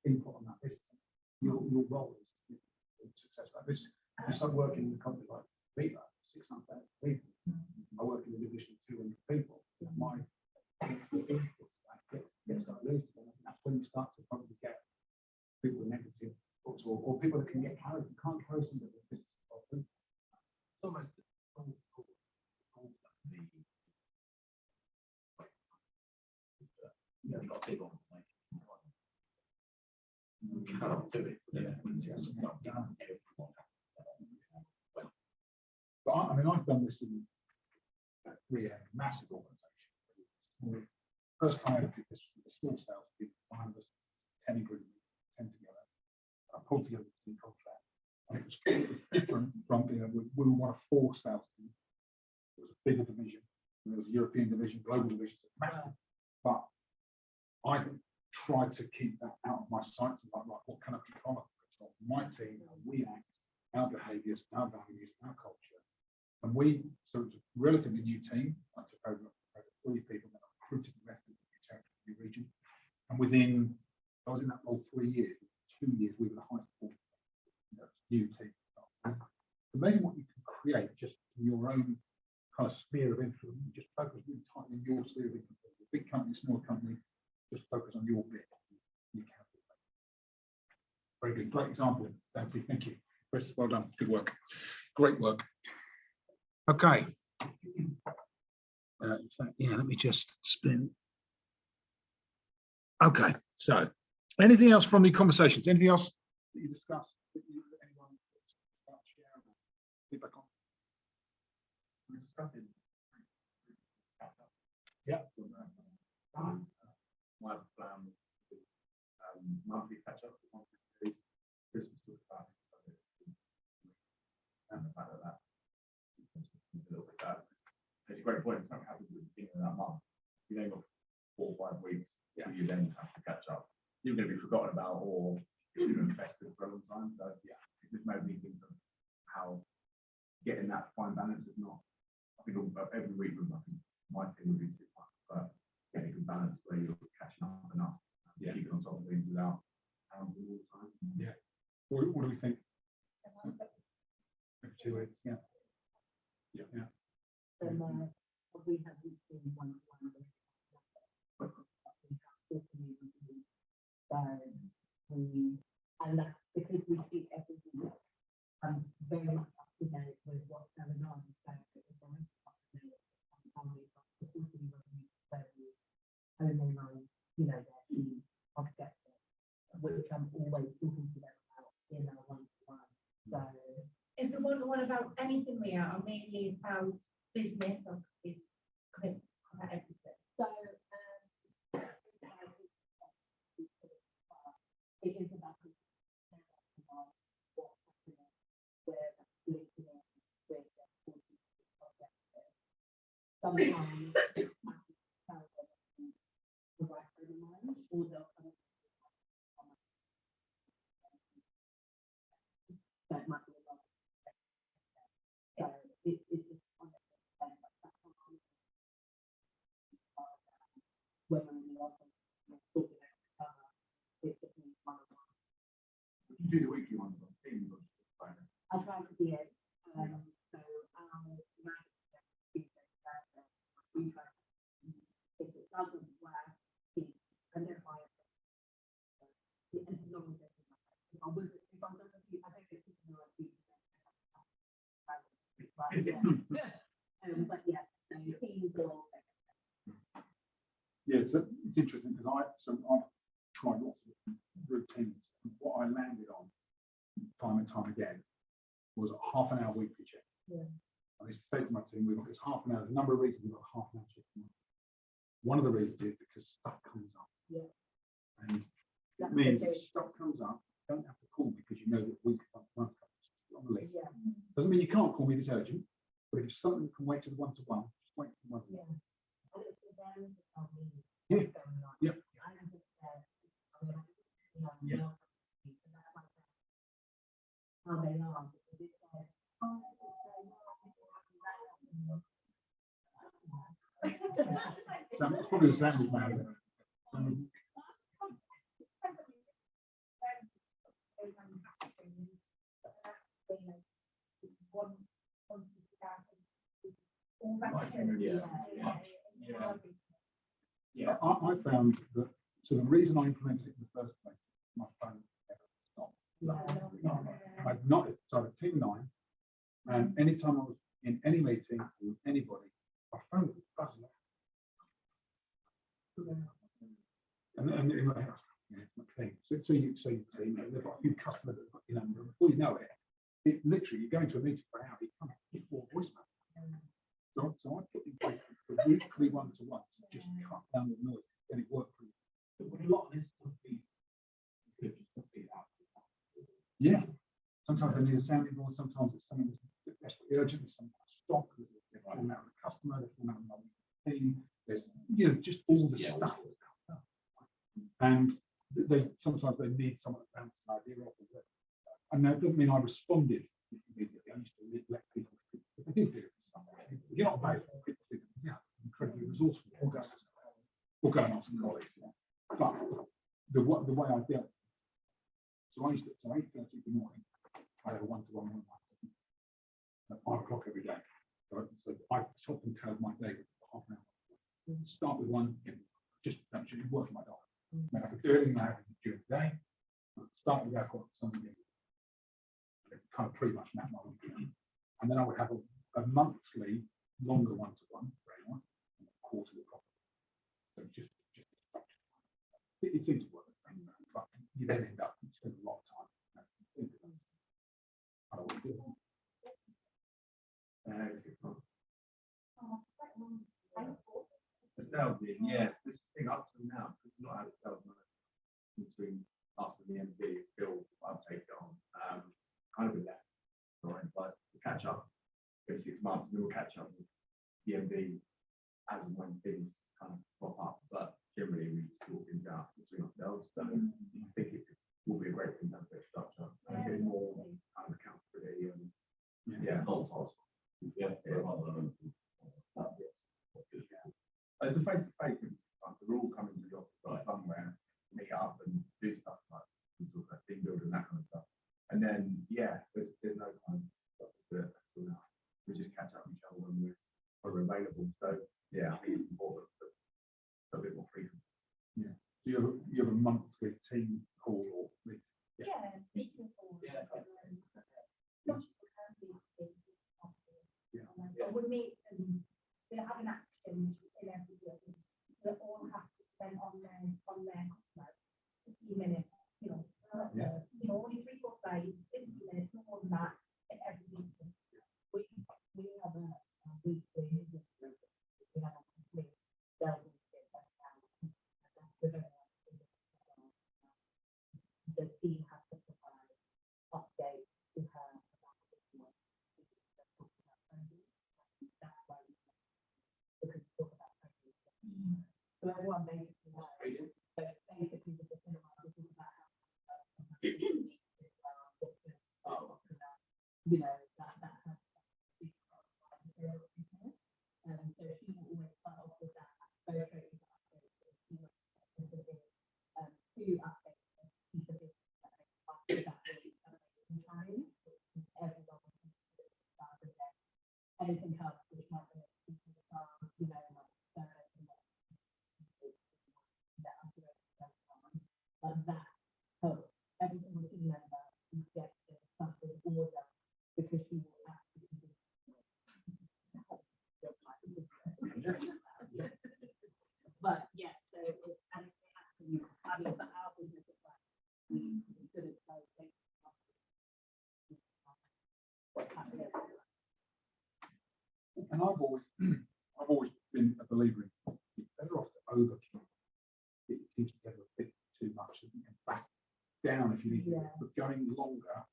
Input on that business. Your role is success like this. It's like working in a company like Viva, 600,000 people. I work in a division of 200 people. My input gets diluted. And that's when you start to probably get people with negative thoughts or people that can get carried. You can't carry somebody with business. It's almost you've got a big one. You cannot do it. But I mean, I've done this in a massive organisation. First time I ever did this with the small sales people, 5 of us, 10 agreements, 10 together. I pulled together the team contract, and it was different from, you know, we were one of 4 sales teams. It was a bigger division. There was a European division, global division, massive. But I tried to keep that out of my sights. Like, right, what kind of control? My team, how we act, our behaviours, our values, our culture. And so it's a relatively new team. I took over 3 people and I recruited the rest of the territory region. And I was in that role 3 years. 2 years, we were the highest performing new team. It's amazing what you can create just in your own kind of sphere of influence. You just focus really tightly on your sphere of influence. A big company, small company, just focus on your bit. You can. Very good. Great example, Nancy. Thank you. Chris, well done. Good work. Great work. Okay. In fact, yeah, let me just spin. Okay, so anything else from the conversations? Anything else that you discussed? That anyone wants to share? Feedback on? We're discussing. Yeah. My plan, monthly catch up, Christmas talk about and the fact that that's a little bit bad. It's a great point. Something happens at the beginning of that month. You then got 4 or 5 weeks till you then have to catch up. You're going to be forgotten about, or it's going to be invested for a long time. So yeah, it just made me think of how getting that fine balance is not. I think every week with my team would be too much, but getting a good balance where you're catching up enough, keeping on top of things without all the time. Yeah. What do we think? 2 weeks. Yeah. Yeah. Yeah. And we have seen one-to-one. And that's because we see everything very much up to date with what's going on. So it's very much up to date. And then you know, their key objective, which I'm always talking to them about in our one-to-one. So Is the one about anything we are, or mainly about business, or could it cover everything? So it is about what's happening, where that's linking in with the objective. Sometimes the right frame of mind, or they'll come up that might be a lot. So it's just on the it's interesting because I've tried lots of different routines, and what I landed on time and time again was a half an hour weekly check. Yeah. I used to say to my team, we've got this half an hour, there's a number of reasons we've got a half an hour check. One of the reasons is because stuff comes up. Yeah. And That's it means okay. if stuff comes up, you don't have to call me because you know that week month on the list. Yeah, Doesn't mean you can't call me if it's urgent, but if it's something that can wait to the one-to-one, just wait for the one. yeah. And it's for them to tell me Yeah. what's going on. Yeah. I just said, I mean, you know, Yeah. no, so that's why I said, how they are, because it said, oh, So it's probably the same with man. Yeah. I found that, so the reason I implemented it in the first place, my phone never stopped. I've not, so I have a team of 9, and anytime I was in any meeting with anybody, my phone was buzzing. And in my house, it's my team. So you see your team, and they've got a few customers that have got your number, and before you know it, literally, you go into a meeting for an hour, you come up with 4 voicemails. So I put in place the weekly one-to-one to just cut down the noise, and it worked for me. But a lot of this would be, could just be out. Yeah. Sometimes they need a sounding board, sometimes it's something that's desperately urgent, there's some stock, they're falling out of the customer, they're falling out of the team, there's, just all the Yeah. stuff that comes up. And sometimes they need someone to bounce an idea off of it. And that doesn't mean I responded immediately. I used to let people think, if they do figure it out, if you're not available, people think, incredibly resourceful. Or go and ask some colleagues. But the way I dealt, so I used to, so 8:30 in the morning, I had a one-to-one with my team at 5 o'clock every day. So I top and tail my day with half an hour. Start with one, just actually work my dog. I could do anything I had during the day. Start with that, something kind of pretty much map my weekend. And then I would have a monthly longer one-to-one for anyone, and a quarterly proper. So just it seems to work, but you then end up spending a lot of time. I don't want to do it. The sales meeting, yes, this thing up to now, because we've not had a sales manager between us and the MD, Bill, I've taken it on, kind of with that. Right, but to catch up every 6 months, we will catch up with the MD as and when things kind of pop up, but generally we sort things out between ourselves. So I think it will be a great thing to have that structure and get more kind of accountability and multitasking. Yes. It's the face-to-face thing. So we're all coming to the office like somewhere, meet up and do stuff like team building, that kind of stuff. And then there's no kind of stuff to do it until now. We just catch up with each other when we're available. So I think it's important for a bit more frequent. Do you have a monthly team call or meeting? We meet and they have an action in every year that all have to spend on their customers. 15 minutes, only 3-4 slides, 50 minutes, no more than that, in every meeting. we have a weekly, we have a weekly, the team has to provide updates to her about the business. That's why we talk about training. So everyone basically knows. So basically the cinema, we talk about how that has so she will always start off with that very training update. She will two updates. Anything else which might be that helps every single team member get the stuff in order because she will actually do but yeah, so it's I've always been a believer in it's better off to overkill, get your teams together a bit too much and back down if you need to. Yeah. But going longer,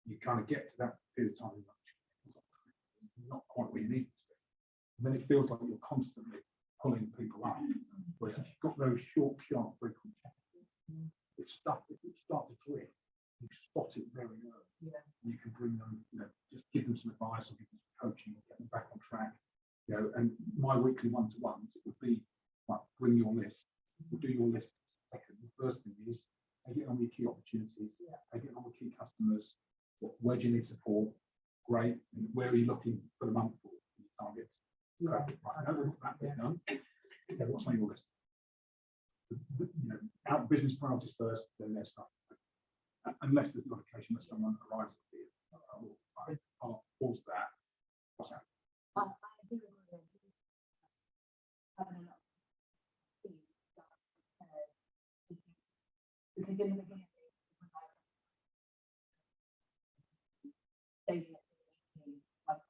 you kind of get to that period of time, not quite where you need it to be. And then it feels like you're constantly pulling people up. Whereas if you've got those short, sharp, frequent challenges, if stuff, if you start to drift, you spot it very early. Yeah. You can bring them, just give them some advice or give them some coaching or get them back on track. And my weekly one-to-ones, it would be like, bring your list. We'll do your list second. The first thing is, I get on with key opportunities. I get on with key customers. Where do you need support? Great. And where are you looking for the month for your targets? Yeah. Perfect. Right. Now we've got that bit done. Okay, what's on your list? Out business priorities first, then their stuff. Unless there's an occasion that someone arrives at the I'll pause that. What's that? I do agree with you. Having a lot of things that, because in the beginning, it was like daily activity, like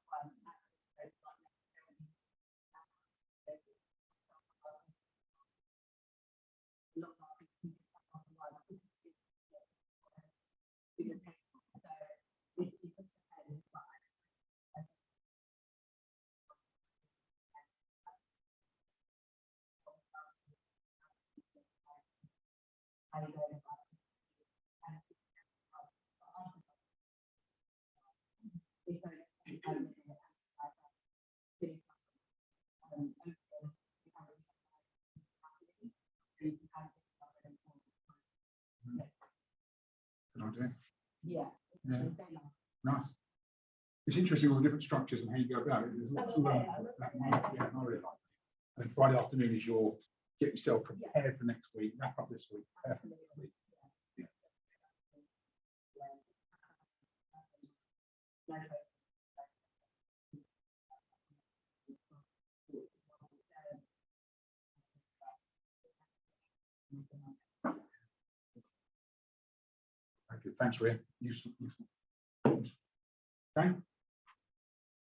Good idea. yeah. Yeah. Nice. It's interesting all the different structures and how you go about it. There's lots of learning. Yeah, I really like it. And Friday afternoon is your get yourself prepared for next week, wrap up this week, prepare for next week. Thank you. Thanks, Ria. Useful. Okay.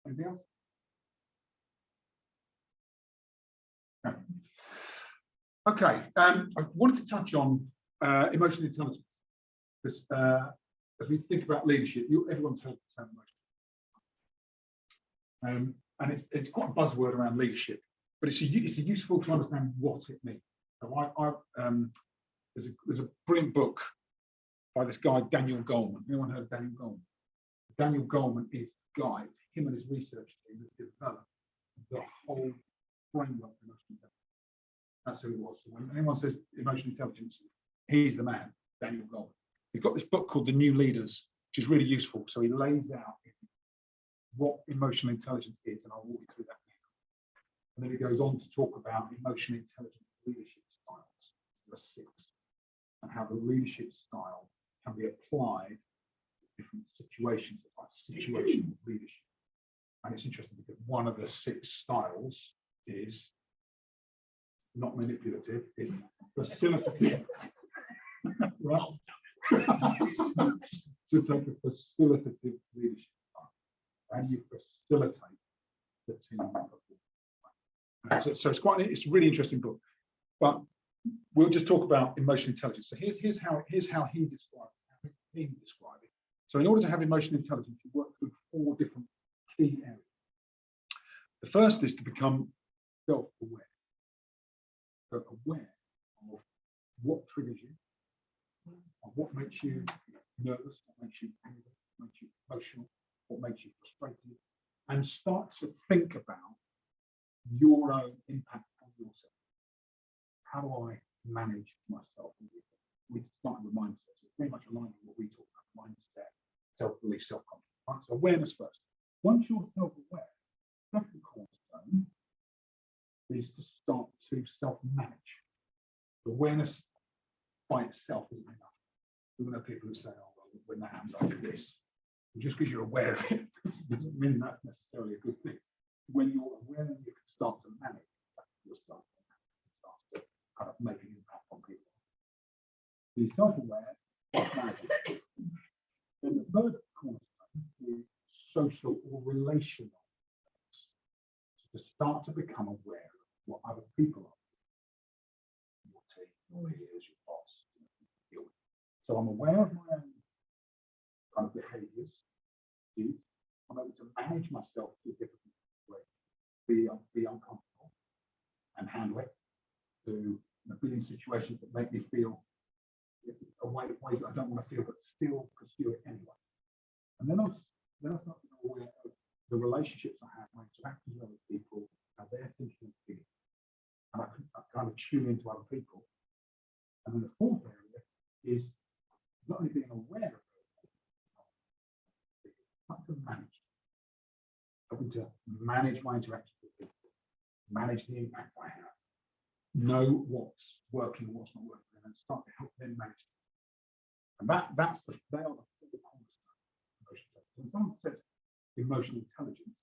Anything else? No. Okay. I wanted to touch on emotional intelligence because as we think about leadership, everyone's heard the term emotion. And it's quite a buzzword around leadership, but it's useful to understand what it means. So there's a brilliant book by this guy, Daniel Goleman. Anyone heard of Daniel Goleman? Daniel Goleman is the guy, him and his research team that developed the whole framework of emotional intelligence. That's who it was. So when anyone says emotional intelligence, he's the man, Daniel Goleman. He's got this book called The New Leaders, which is really useful. So he lays out what emotional intelligence is, and I'll walk you through that now. And then he goes on to talk about emotional intelligence leadership styles, the 6, and how the leadership style can be applied to different situations, like situational leadership. And it's interesting because one of the 6 styles is not manipulative, it's facilitative. Right? To take a facilitative leadership style. How do you facilitate the team? So it's a really interesting book. But we'll just talk about emotional intelligence. So here's how he described it, how his team described it. So in order to have emotional intelligence, you work through 4 different key areas. The first is to become self-aware. So aware of what triggers you, of what makes you nervous, what makes you angry, what makes you emotional, what makes you frustrated, and start to think about your own impact on yourself. How do I manage myself? We start with mindset. So it's very much aligned with what we talk about: mindset, self-belief, self-confidence. Right? So awareness first. Once you're self-aware, second cornerstone is to start to self-manage. Awareness by itself isn't enough. We know people who say, "Oh, well, when that happens, I do this." And just because you're aware of it doesn't mean that's necessarily a good thing. When you're aware, you can start to manage yourself. Start to kind of make an impact on people. So you're self-aware, manage. Then the third cornerstone is social or relational. So to start to become aware of what other people are. Your team, your peers, your boss. So I'm aware of my own kind of behaviours. I'm able to manage myself through difficult situations, be uncomfortable and handle it, to be in situations that make me feel ways that I don't want to feel, but still pursue it anyway. And then I start to be aware of the relationships I have, my interactions with other people, how they're thinking and feeling. And I kind of tune into other people. And then the fourth area is not only being aware of it, but to manage. Helping to manage my interactions with people, manage the impact I have, know what's working and what's not working, and then start to help them manage it. And they are the cornerstone of emotional intelligence. When someone says emotional intelligence,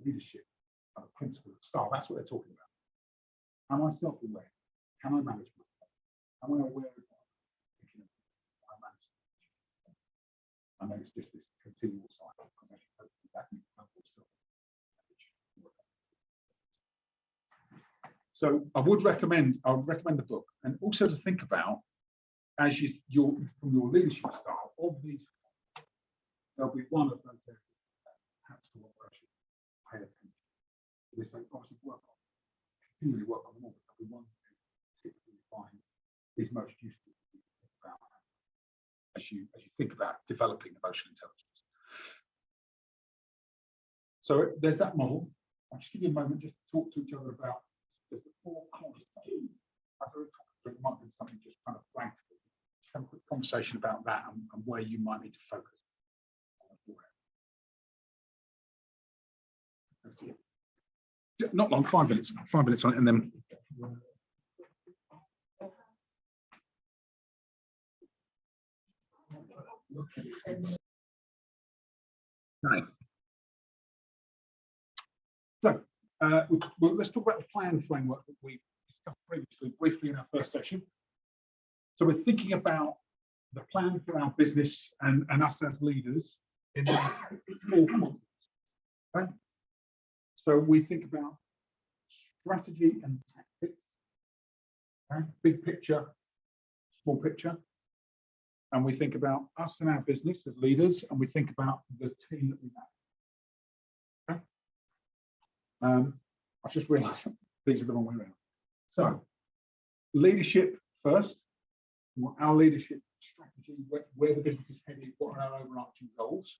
leadership, a principle of style, that's what they're talking about. Am I self-aware? Can I manage myself? Am I aware of what I'm thinking of? I manage it. And then it's just this continual cycle, because as you hope that means so I would recommend the book, and also to think about, as from your leadership style, of these, there'll be one of those areas that perhaps the workshop pay attention. They say, obviously continually work on them all, but there'll be one that typically find is most useful to think about as you think about developing emotional intelligence. So there's that model. I'll just give you a moment just to talk to each other about there's the four cornerstones. As I was talking, it might be something just kind of blank. Just have a quick conversation about that and where you might need to focus. Not long, 5 minutes. 5 minutes on it, and then. Right. So let's talk about the plan framework that we discussed previously, briefly in our first session. So we're thinking about the plan for our business and us as leaders in these four quadrants. Okay? So we think about strategy and tactics, okay? Big picture, small picture. And we think about us and our business as leaders, and we think about the team that we have. Okay? I've just realised these are the wrong way around. So, leadership first. Our leadership strategy, where the business is headed, what are our overarching goals,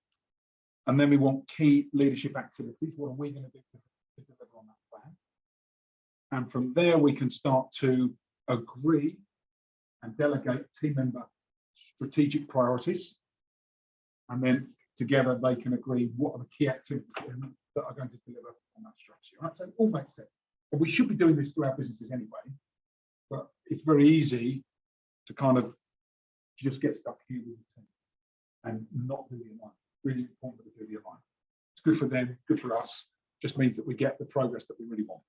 and then we want key leadership activities. What are we going to do to deliver on that plan? And from there, we can start to agree and delegate team member strategic priorities, and then together they can agree what are the key activities that are going to deliver on that strategy. Right, so it all makes sense. And we should be doing this through our businesses anyway, but it's very easy to kind of just get stuck here with the team and not do the alignment. Really important that we do the alignment. It's good for them, good for us. Just means that we get the progress that we really want.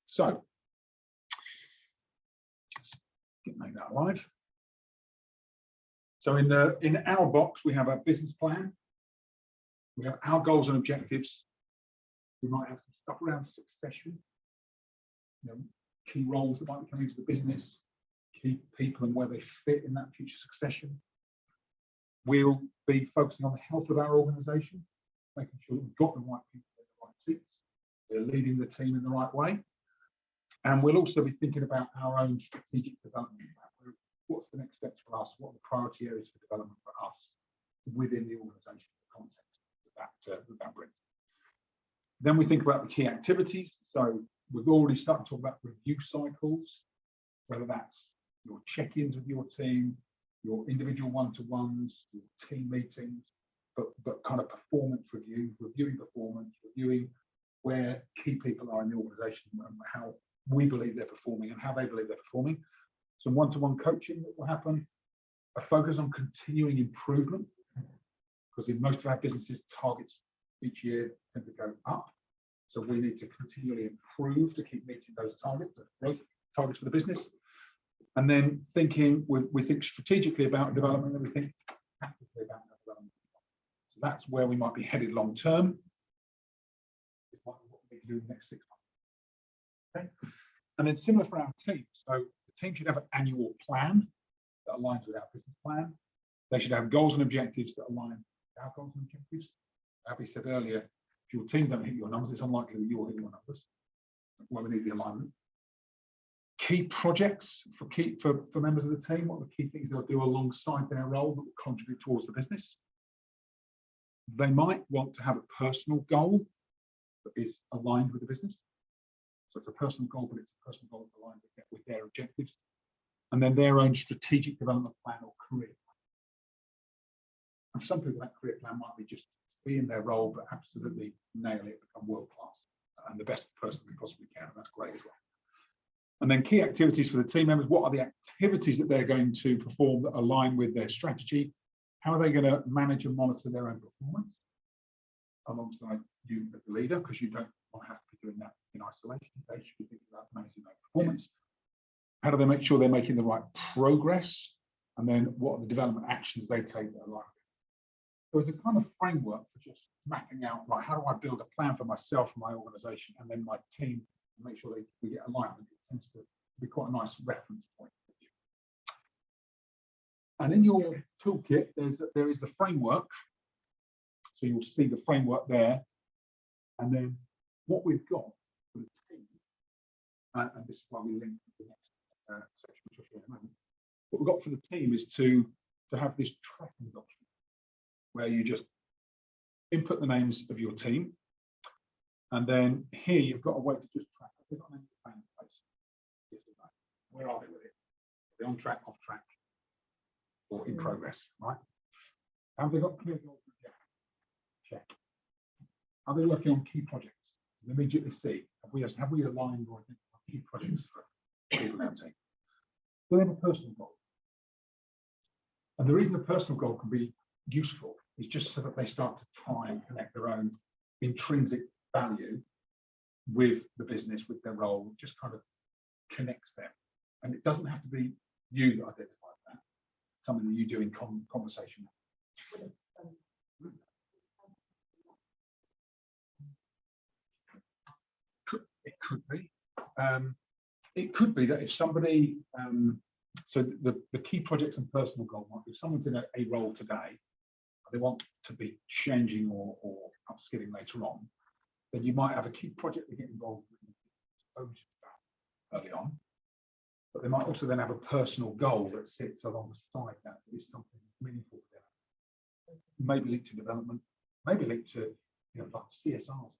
So, just make that live. So in our box, we have a business plan. We have our goals and objectives. We might have some stuff around succession, key roles that might be coming into the business, key people and where they fit in that future succession. We'll be focusing on the health of our organisation, making sure that we've got the right people in the right seats, we're leading the team in the right way. And we'll also be thinking about our own strategic development. What's the next steps for us? What are the priority areas for development for us within the organisation, the context that brings? Then we think about the key activities. So we've already started to talk about review cycles, whether that's your check-ins with your team, your individual one-to-ones, your team meetings, but kind of performance reviews, reviewing performance, reviewing where key people are in the organisation and how we believe they're performing and how they believe they're performing. Some one-to-one coaching that will happen, a focus on continuing improvement, because in most of our businesses, targets each year tend to go up. So we need to continually improve to keep meeting those targets, those growth targets for the business. And then we think strategically about development, and we think tactically about development. So that's where we might be headed long term. It's what we need to do in the next 6 months. Okay? And then similar for our team. So the team should have an annual plan that aligns with our business plan. They should have goals and objectives that align with our goals and objectives. Abby said earlier, if your team don't hit your numbers, it's unlikely that you'll hit your numbers. That's why we need the alignment. Key projects for members of the team. What are the key things they'll do alongside their role that will contribute towards the business? They might want to have a personal goal that is aligned with the business. So it's a personal goal, but it's a personal goal that's aligned with their objectives. And then their own strategic development plan or career plan. And for some people, that career plan might be just be in their role, but absolutely nail it, become world class and the best person they possibly can. And that's great as well. And then key activities for the team members. What are the activities that they're going to perform that align with their strategy? How are they going to manage and monitor their own performance alongside you as the leader? Because you don't want to have to be doing that in isolation. They should be thinking about managing their performance. How do they make sure they're making the right progress? And then what are the development actions they take that align? So it's a kind of framework for just mapping out, right, how do I build a plan for myself and my organization and then my team and make sure we get alignment. It tends to be quite a nice reference point. And in your toolkit, there is the framework. So you'll see the framework there. And then what we've got for the team, and this is why we link to the next section, which I'll show you in a moment. What we've got for the team is to have this tracking document where you just input the names of your team. And then here you've got a way to just track. Have they got an plan in place? Yes or no? Where are they with it? Are they on track, off track, or in progress, right? Have they got clear goals? Check. Are they working on key projects? You immediately see, have we aligned or identified key projects for people in our team? Do they have a personal goal? And the reason a personal goal can be useful is just so that they start to tie and connect their own intrinsic value with the business, with their role, just kind of connects them. And it doesn't have to be you that identifies that, something that you do in conversation. It could be. It could be that if somebody, so the key projects and personal goal might be if someone's in a role today, they want to be changing or upskilling later on, then you might have a key project they get involved with early on. But they might also then have a personal goal that sits alongside that is something meaningful for them. Maybe linked to development, maybe linked to like CSRs,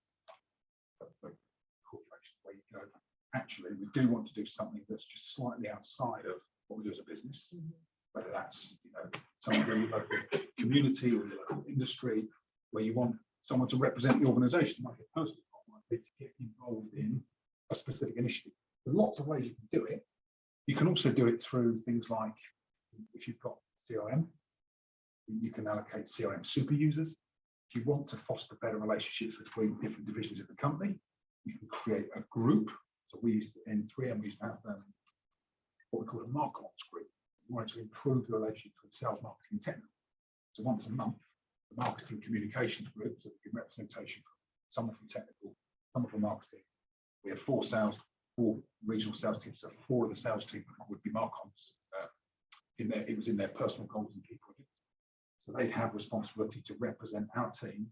corporations where you go, actually we do want to do something that's just slightly outside of what we do as a business, whether that's something in your local community or your local industry, where you want someone to represent the organisation, might be a personal goal, might be to get involved in a specific initiative. There's lots of ways you can do it. You can also do it through things like, if you've got CRM, you can allocate CRM super users. If you want to foster better relationships between different divisions of the company, you can create a group. So we used to, in 3M, we used to have what we call a Marcoms group. We wanted to improve the relationship between sales, marketing, and technical. So once a month, the marketing communications group, so we give representation from someone from technical, someone from marketing. We have four regional sales teams. So 4 of the sales team would be Marcoms. It was in their personal goals and key projects. So they'd have responsibility to represent our team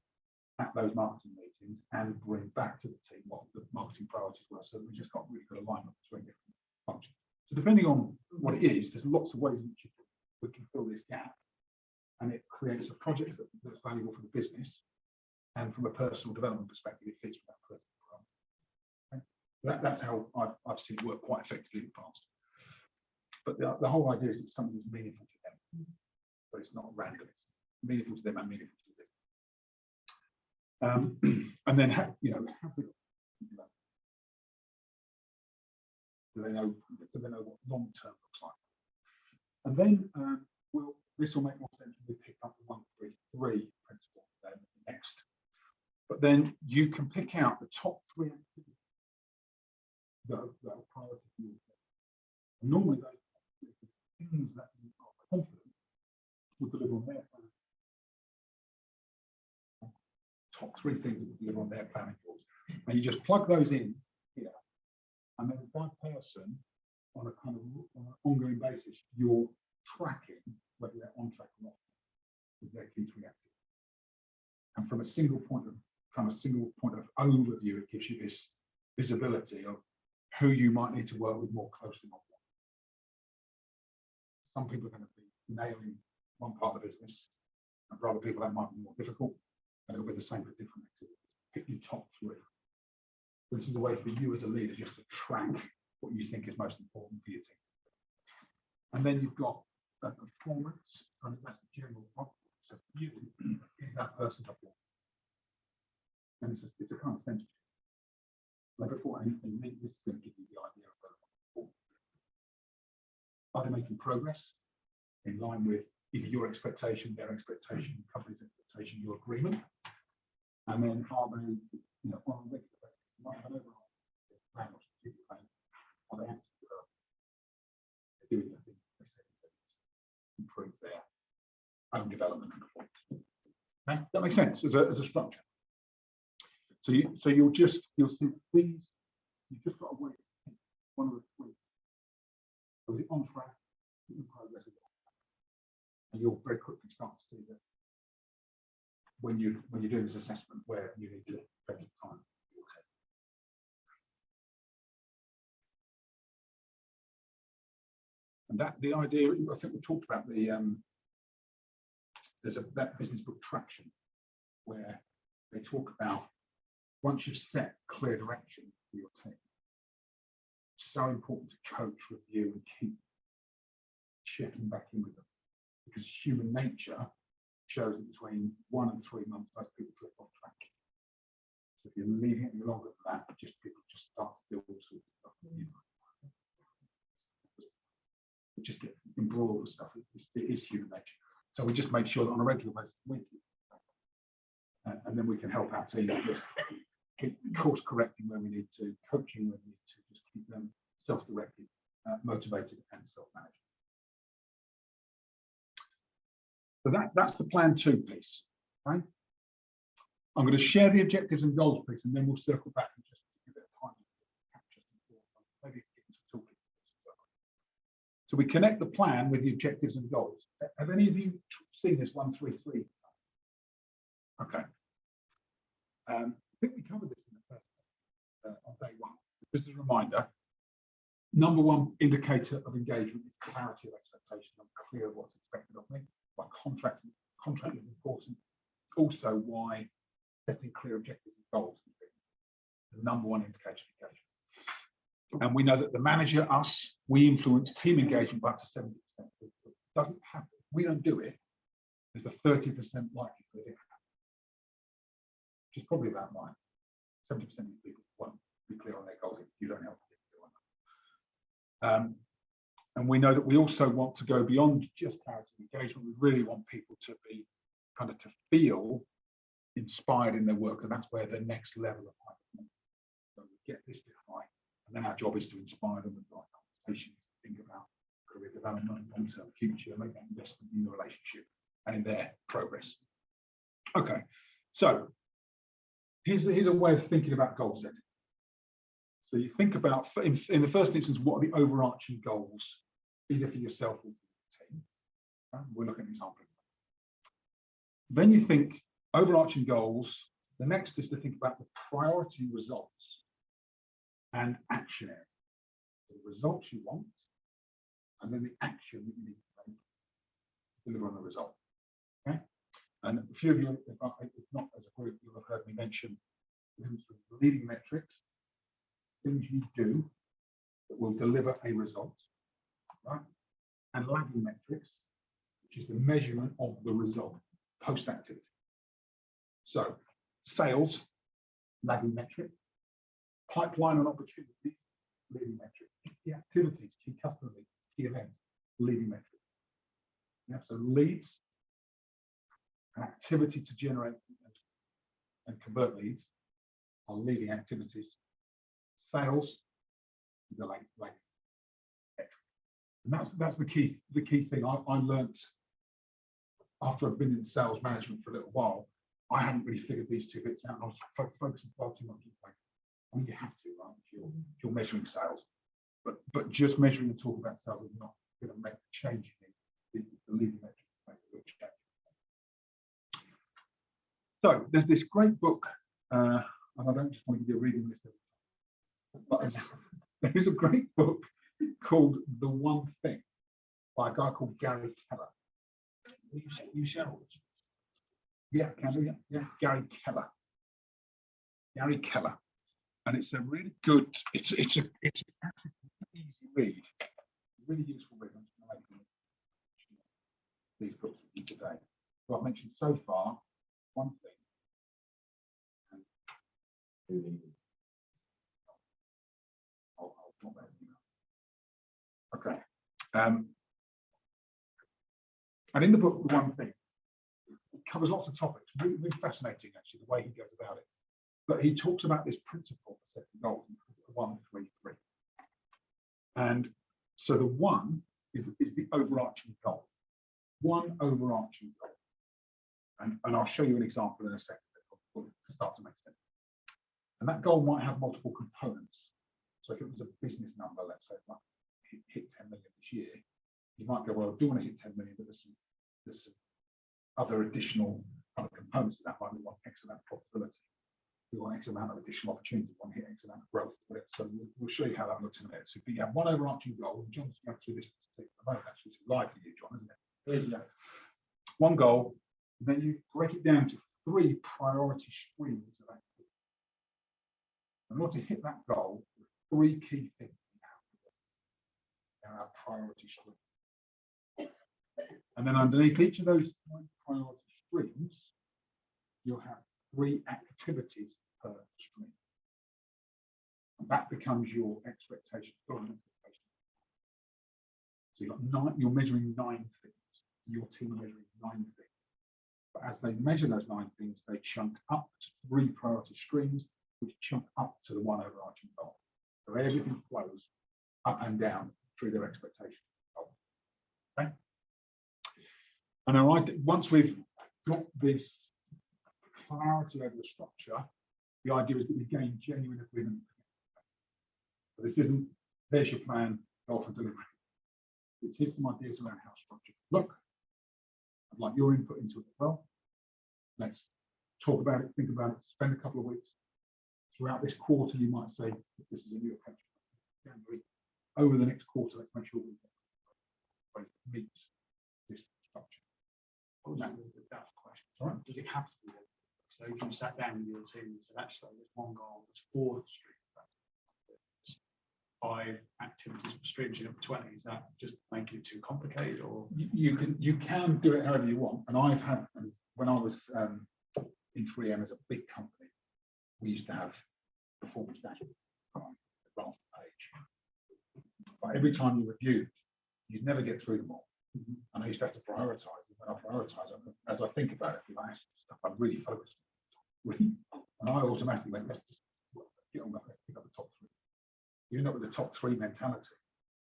at those marketing meetings and bring back to the team what the marketing priorities were. So we just got really good alignment between different functions. So depending on what it is, there's lots of ways in which we can fill this gap, and it creates a project that's valuable for the business, and from a personal development perspective, it fits with that personal development. Okay? That's how I've seen it work quite effectively in the past. But the whole idea is it's something that's meaningful to them, but it's not random. It's meaningful to them and meaningful to the business. And then, have we, do they know what long term looks like? And then this will make more sense when we pick up the 1-3-3 principle next. But then you can pick out the top 3 activities that are priority for you. Normally, those things that you are confident will deliver on their plan. Top 3 things that will deliver on their plan, and you just plug those in here, And then by person, on a kind of on an ongoing basis, you're tracking whether they're on track or not with their key three activities. And from a single point of overview, it gives you this visibility of who you might need to work with more closely on. Some people are going to be nailing one part of the business, and for other people that might be more difficult, and it'll be the same for different activities. Pick your top three. This is a way for you as a leader just to track what you think is most important for your team. And then you've got performance, and that's the general problem. So for you, is that person performing? And it's a kind of sense. Like before anything, this is going to give you the idea of are they making progress in line with either your expectation, their expectation, the company's expectation, your agreement, and then are they, on a regular basis, you might have an overall plan or strategic plan, are they actually doing the things they say to improve their own development and performance? Okay? That makes sense as a structure. So you'll see things. You've just got to wait. One of the three. So is it on track? In progress again? And you'll very quickly start to see that when you're doing this assessment where you need to spend time. And that the idea, I think we talked about there's that business book Traction, where they talk about once you've set clear direction for your team, it's so important to coach, review, and keep checking back in with them, because human nature shows that between 1 and 3 months, most people drift off track. So if you're leaving it any longer than that, people just start to do all sorts of stuff. We just get embroiled with stuff. It is human nature. So we just make sure that on a regular basis, and then we can help our team just keep course correcting where we need to, coaching where we need to, just keep them self-directed, motivated, and self-managed. So that's the plan 2 piece, right? I'm going to share the objectives and goals piece, and then we'll circle back and just give it a time to capture some thoughts, maybe get into talking. So we connect the plan with the objectives and goals. Have any of you seen this 133? Okay. I think we covered this in the first on day 1. Just as a reminder, number 1 indicator of engagement is clarity of expectation. I'm clear of what's expected of me. My contract is important. Also, why setting clear objectives and goals is the number 1 indicator of engagement. And we know that the manager, us, we influence team engagement by up to 70%. It doesn't happen. We don't do it. There's a 30% likelihood it happens, which is probably about right. 70% of people won't be clear on their goals if you don't help them. And we know that we also want to go beyond just clarity of engagement. We really want people to be to feel inspired in their work, and that's where the next level of high. So we get this bit high, and then our job is to inspire them with the right conversations, think about career development, long-term future, make that investment in the relationship and in their progress. Okay, so here's a way of thinking about goal setting. So you think about, in the first instance, what are the overarching goals, either for yourself or for the team? We'll look at an example. Then you think overarching goals. The next is to think about the priority results and action areas. The results you want, and then the action that you need to take to deliver on the result. Okay, and a few of you, if not as a group, you'll have heard me mention leading metrics, things you do that will deliver a result, right? And lagging metrics, which is the measurement of the result post-activity. So sales, lagging metric, pipeline and opportunities, leading metric, key activities, key customer leads, key events, leading metric. Yeah, so leads, an activity to generate and convert leads are leading activities. Sales is the lagging metric. And that's the key thing I learned after I've been in sales management for a little while. I hadn't really figured these two bits out. I was focusing far too much on I mean, you have to, right? If you're measuring sales, but just measuring and talking about sales is not going to make the change in the leading metric to make a real change. So there's this great book, and I don't just want to give you a reading list, but there is a great book called The One Thing by a guy called Gary Keller. You share all this. Yeah, can do, yeah, Gary Keller. Gary Keller, and it's a really good. It's actually an easy read, really useful read. I'm just going to make these books with you today. So I've mentioned so far one thing. I'll drop that in. Okay. And in the book, The One Thing, it covers lots of topics. Really, really fascinating, actually, the way he goes about it. But he talks about this principle for setting goals, 1, 3, 3. And so the one is the overarching goal. One overarching goal. And I'll show you an example in a second to start to make sense. And that goal might have multiple components. So if it was a business number, let's say like hit 10 million this year, you might go, well, I do want to hit 10 million, but there's some other additional kind of components to that. Like we want X amount of profitability. We want X amount of additional opportunity. We want to hit X amount of growth. So we'll show you how that looks in a minute. So you have one overarching goal, and John's going through this particular moment, actually. It's live for you, John, isn't it? Yeah. One goal, then you break it down to 3 priority streams of activity. In order to hit that goal, 3 key things are our priority streams. And then underneath each of those priority streams, you'll have 3 activities per stream. And that becomes your expectation. So you've got you're measuring 9 things. Your team are measuring 9 things. But as they measure those 9 things, they chunk up to 3 priority streams, which chunk up to the one overarching goal. So everything flows up and down through their expectation. Okay. And all right, once we've got this clarity over the structure, the idea is that we gain genuine agreement. So this isn't, there's your plan, go off and deliver it. It's here's some ideas around how structure look. I'd like your input into it as well. Let's talk about it, think about it, spend a couple of weeks. Throughout this quarter, you might say, this is a new approach. January. Over the next quarter, let's make sure we meet this structure. That's a question. All right. Does it have to be there? So if you sat down with your team and said, actually, there's one goal, there's 4 streams, 5 activities per stream, so you have 20. Is that just making it too complicated, or you can do it however you want? And I've had, when I was in 3M as a big company, we used to have performance dashboards on the last page. But every time you reviewed, you'd never get through them all. And I used to have to prioritize. When I prioritize, as I think about it, if I ask stuff I'm really focused on, and I automatically went, let's just get on that, let's pick up the top 3. You end up with the top 3 mentality,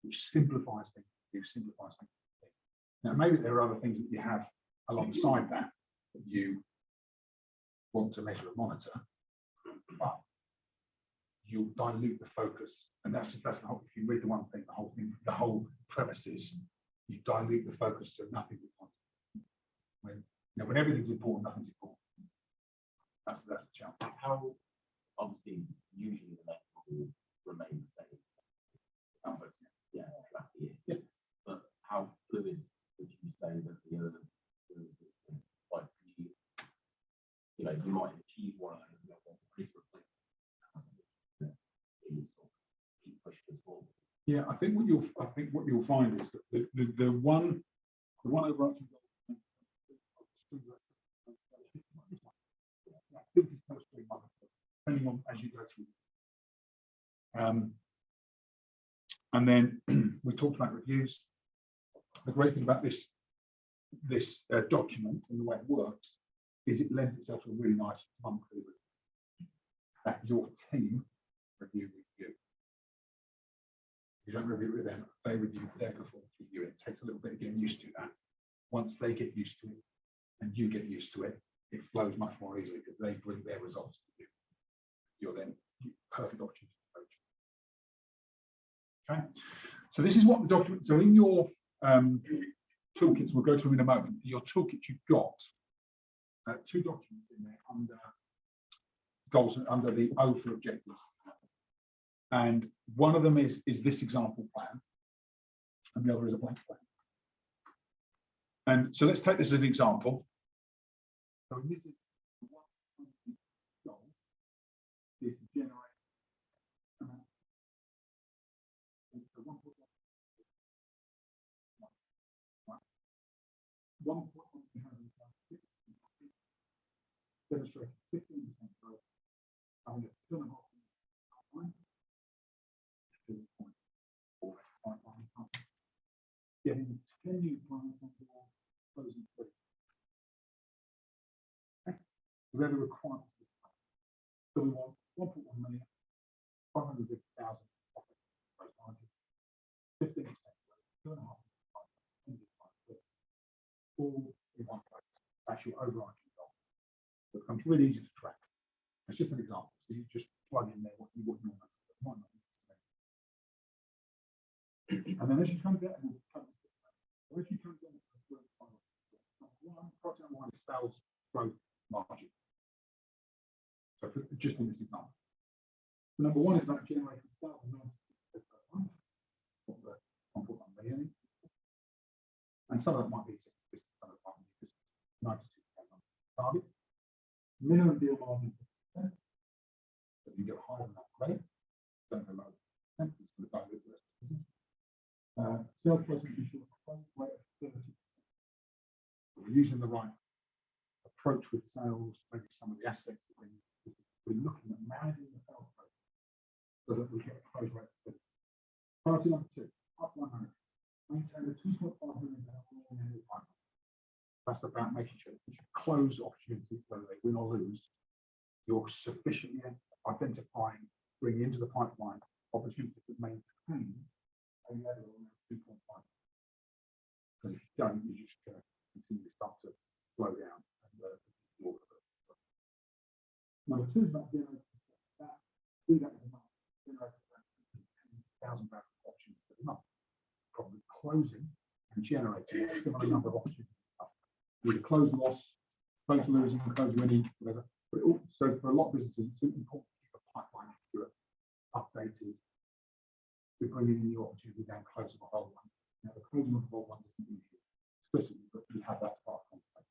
which simplifies things. Simplifies things. Now, maybe there are other things that you have alongside that you want to measure and monitor, but you'll dilute the focus. And that's the whole, if you read the one thing, the whole premise is you dilute the focus so nothing becomes. When everything's important, nothing's important. That's the challenge. How, obviously, usually the level remains steady. Yeah, throughout the year. Yeah. But how fluid would you say that the other like you know, you might achieve one of those, you know, pretty quickly. Keep pushing us forward. Yeah, I think what you'll find is that the one overarching goal. Depending on as you go through. And then we talked about reviews. The great thing about this document and the way it works is it lends itself to a really nice monthly review that your team review with you. You don't review it with them, they review their performance with you. It takes a little bit of getting used to that. Once they get used to it and you get used to it, it flows much more easily because they bring their results to you. perfect opportunity to coach. Okay, so this is what the document. So in your toolkits, we'll go to them in a moment. Your toolkit, you've got two documents in there under goals, under the O for objectives, and one of them is this example plan, and the other is a blank plan. And so let's take this as an example. So this is one goal is to generate demonstrate 15% growth, having a 2.5 pipeline, 2.4 pipeline, getting 10 new clients on board, closing 3. Okay. So they're the requirements. So we want 1.1 million, 550,000 profit gross margin, 15% growth, 2.5 all in one place. That's your overarching goal. So it becomes really easy to track. It's just an example. So you just plug in there what you want. And then as you come down, project number one is sales growth margin. So just in this example, number one is that generating sales and 1.1 million. And some of that might be just some of it might be just 92% target. Minimum deal margin 50%. If you get higher than that, great. Don't go lower than 10%. It's going to dilute the rest of the business. Sales process ensure a close rate of 30%. We're using the right approach with sales, maybe some of the assets that we're looking at managing the sales process so that we get a close rate of 30%. Priority number 2, pipeline management. Maintain a 2.5 million annual pipeline. That's about making sure that you close opportunities, whether they win or lose. You're sufficiently identifying, bringing into the pipeline opportunities that maintain a level of 2.5. Because if you don't, you're just going to continue to start to slow down. Number 2 is about generating that. Do that in a month. Generate 10,000 opportunities every month. Probably closing and generating a similar number of opportunities. Either close loss, close losing, close winning, whatever. But also for a lot of businesses, it's important to keep a pipeline accurate, updated. We're bringing in new opportunities and closing the whole one. Now, the closing of the whole one doesn't mean explicitly, but we have that part of the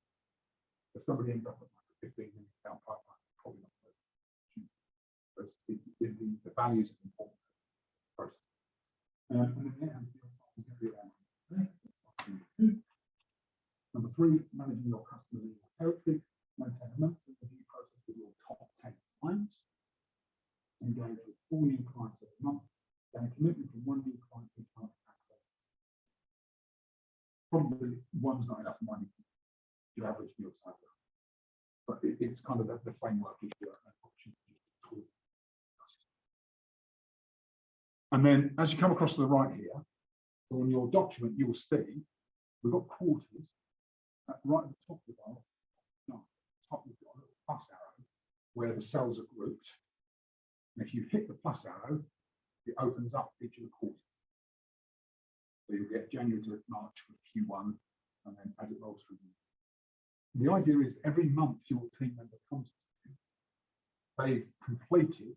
If somebody ends up with like a 15 million pound pipeline, probably not closing. But the values is important process. And then number 3, managing your customer in your territory. Maintain a monthly review process with your top 10 clients. Engage with 4 new clients every month. And a commitment from 1 new client each month. Probably one's not enough money to average deal size. But it's kind of the framework is your opportunity to. And then as you come across to the right here, on your document, you will see we've got quarters. Right at the top of the bar, top we've got a little plus arrow where the cells are grouped. And if you hit the plus arrow, it opens up each of the quarters. So you'll get January to March for Q1, and then as it rolls through. The idea is every month your team member comes to you, they've completed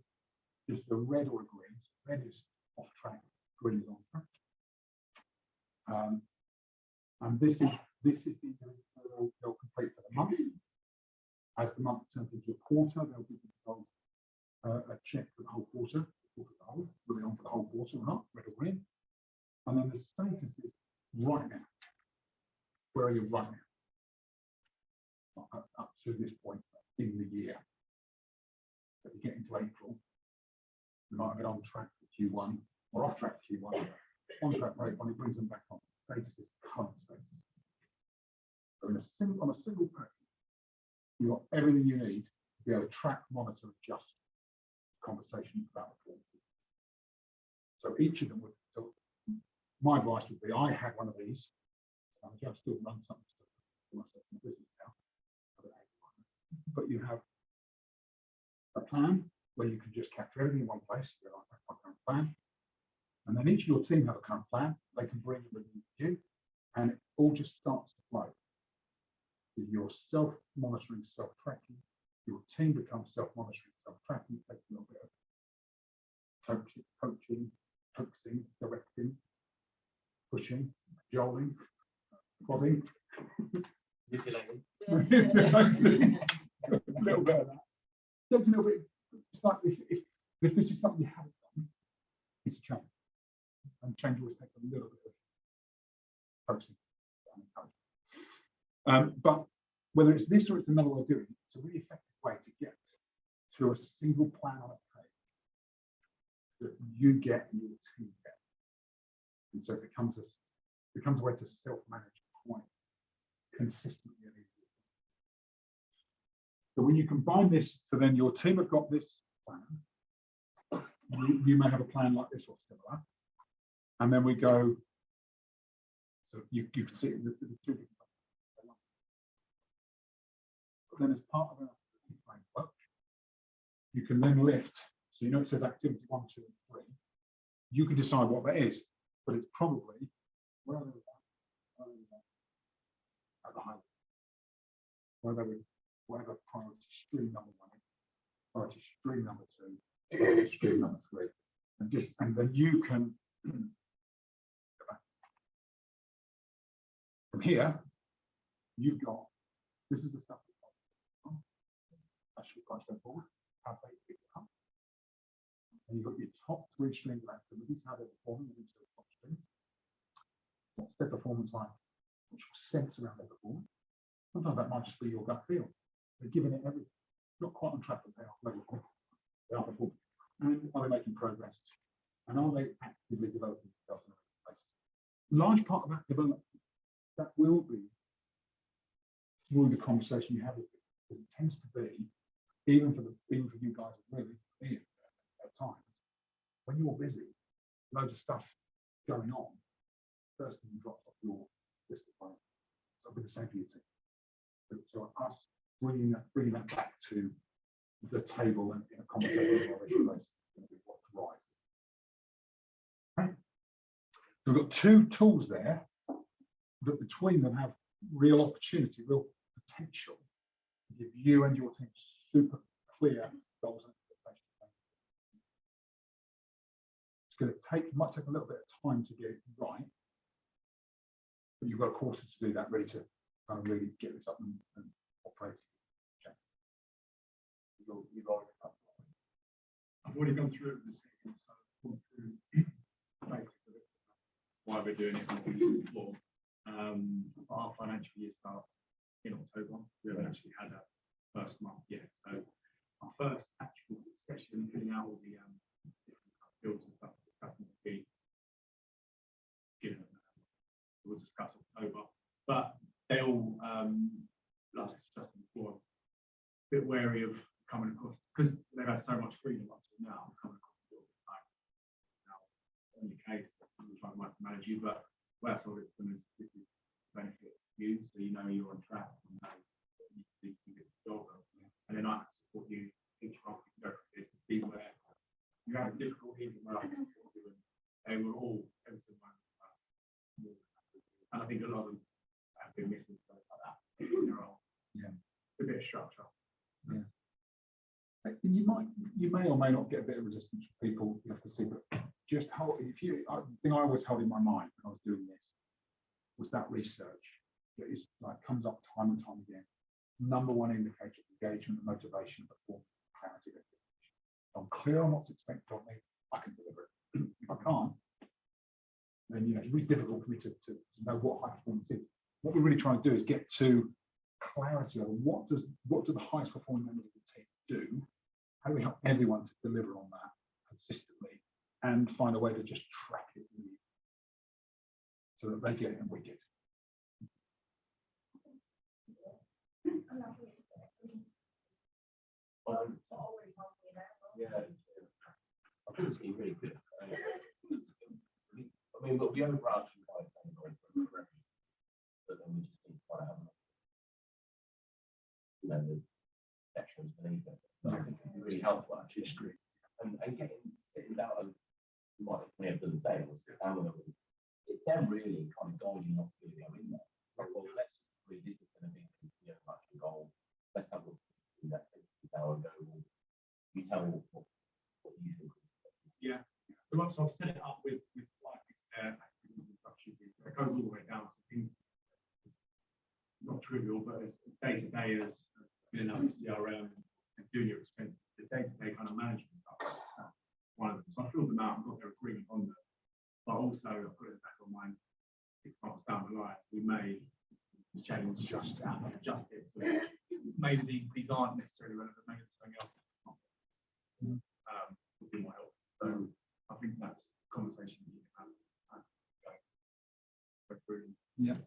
just a red or a green. So red is off track, green is on track. And this is they'll complete for the month. As the month turns into a quarter, they'll give themselves a check for the whole quarter. Will they on for the whole quarter or not? Red or green. And then the status is right now. Where are you right now? Up to this point in the year. If you get into April, you might have been on track for Q1 or off track for Q1. On track rate when it brings them back on. Status is current status. So on a single page, you've got everything you need to be able to track, monitor, adjust conversations about performance. So each of them would. So my advice would be, I had one of these. I still run something for myself in business now. But you have a plan, where you can just capture everything in one place. You're like, that's my current plan. And then each of your team have a current plan. They can bring with you, and it all just starts to flow. You're self-monitoring, self-tracking. Your team becomes self-monitoring, self-tracking. Takes a little bit of coaching, coaxing, directing, pushing, joling, prodding. Manipulating. A little bit of that. Takes a little bit. It's like if this is something you haven't done, it's a change. And change always takes a little bit of coaxing. But whether it's this or it's another way of doing it, it's a really effective way to get to a single plan on a page that you get and your team get. And so it becomes a way to self-manage quite consistently and easily. So when you combine this, so then your team have got this plan. You may have a plan like this or similar. And then we go, so you can see the two different. But then as part of our framework, you can then lift. So you know it says activity 1, 2, and 3. You can decide what that is, but it's probably where are they at the high level. Where they would whatever priority stream number 1, priority stream number 2, priority stream number 3, and then you can from here. You've got this is the stuff. Actually quite straightforward. How they pick it up. And you've got your top 3 streams of activities, how they're performing into the top streams. What's their performance like? Which will sense around their performance. Sometimes that might just be your gut feel. They're giving it everything. Not quite on track, but they are performing. They are performing. And are they making progress? And are they actively developing themselves on a regular basis? Large part of that development that will be through the conversation you have with them, because it tends to be. Even for you guys, really, at times, when you're busy, loads of stuff going on, first thing drops off your list of priorities. So it'll be the same for your team. So us bringing that back to the table and in a conversation on a regular basis is going to be what drives it. Okay. So we've got 2 tools there that between them have real opportunity, real potential to give you and your team super clear goals and expectations. It's going to might take a little bit of time to get it right, but you've got courses to do that, ready to kind of really get this up and operating. Okay. I've already gone through it with the second, so I've gone through basically why we're doing it before. Our financial year starts in October. We haven't actually had a first month yet, so our first actual session filling out all the different fields and stuff discussing the fee. We'll discuss October, but they all like I discussed before, a bit wary of coming across because they've had so much freedom up to now. Coming across a little bit like now, in the case we'll try to micromanage you, but where I saw it from is this is benefit you, so you know you're on track. You know, you get the job, and then I can support you each month. You can go through this and see where you have difficulties and where I can support you. And they were all every single one. And I think a lot of them have been missing stuff like that. Yeah. A bit of structure. Yeah. You may or may not get a bit of resistance from people. You have to see, but just hold. The thing I always held in my mind when I was doing this was that research that is like comes up time and time again. Number 1 indicator of engagement, motivation, performance, clarity. If I'm clear on what's expected of me, I can deliver it. If I can't, then it's really difficult for me to know what high performance is. What we're really trying to do is get to clarity on what do the highest performing members of the team do? How do we help everyone to deliver on that consistently and find a way to just track it really, so that they get it and we get it. Yeah, I think it's been really good. I mean, but the overarching point is but then we just need to find out, the sections beneath it. So I think it'd be really helpful actually. we have done sales, it's them really kind of guiding not to go in there. Like, well, let's just agree this is going to be, you know, matching goal. Let's have a look at that 50 hour go. You tell me what you think. Yeah. So I've set it up with like activities and stuff. It goes all the way down to things not trivial, but as day to day as filling out the CRM and doing your expenses, the day to day kind of management stuff. That's one of them. So I filled them out and got their agreement on them. But also I put it back on mine 6 months down the line. We may change adjust it. So maybe these aren't necessarily relevant, maybe it's something else. Would be more helpful. So I think that's a conversation you can have. Yeah.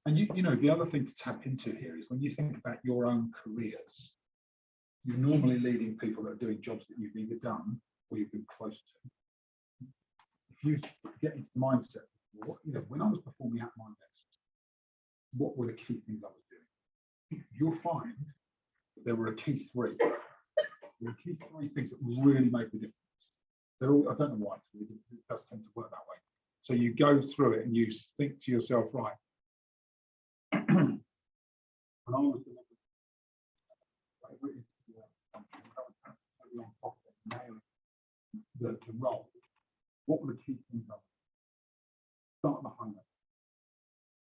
And you know, the other thing to tap into here is when you think about your own careers, you're normally leading people that are doing jobs that you've either done or you've been close to. If you get into the mindset, what, you know, when I was performing at my best, what were the key things I was doing? You'll find that there were a key three. There were key three things that really made the difference. They're all, I don't know why, it does tend to work that way. So you go through it and you think to yourself, right, when I was doing the role, what were the key things of it? Start behind that.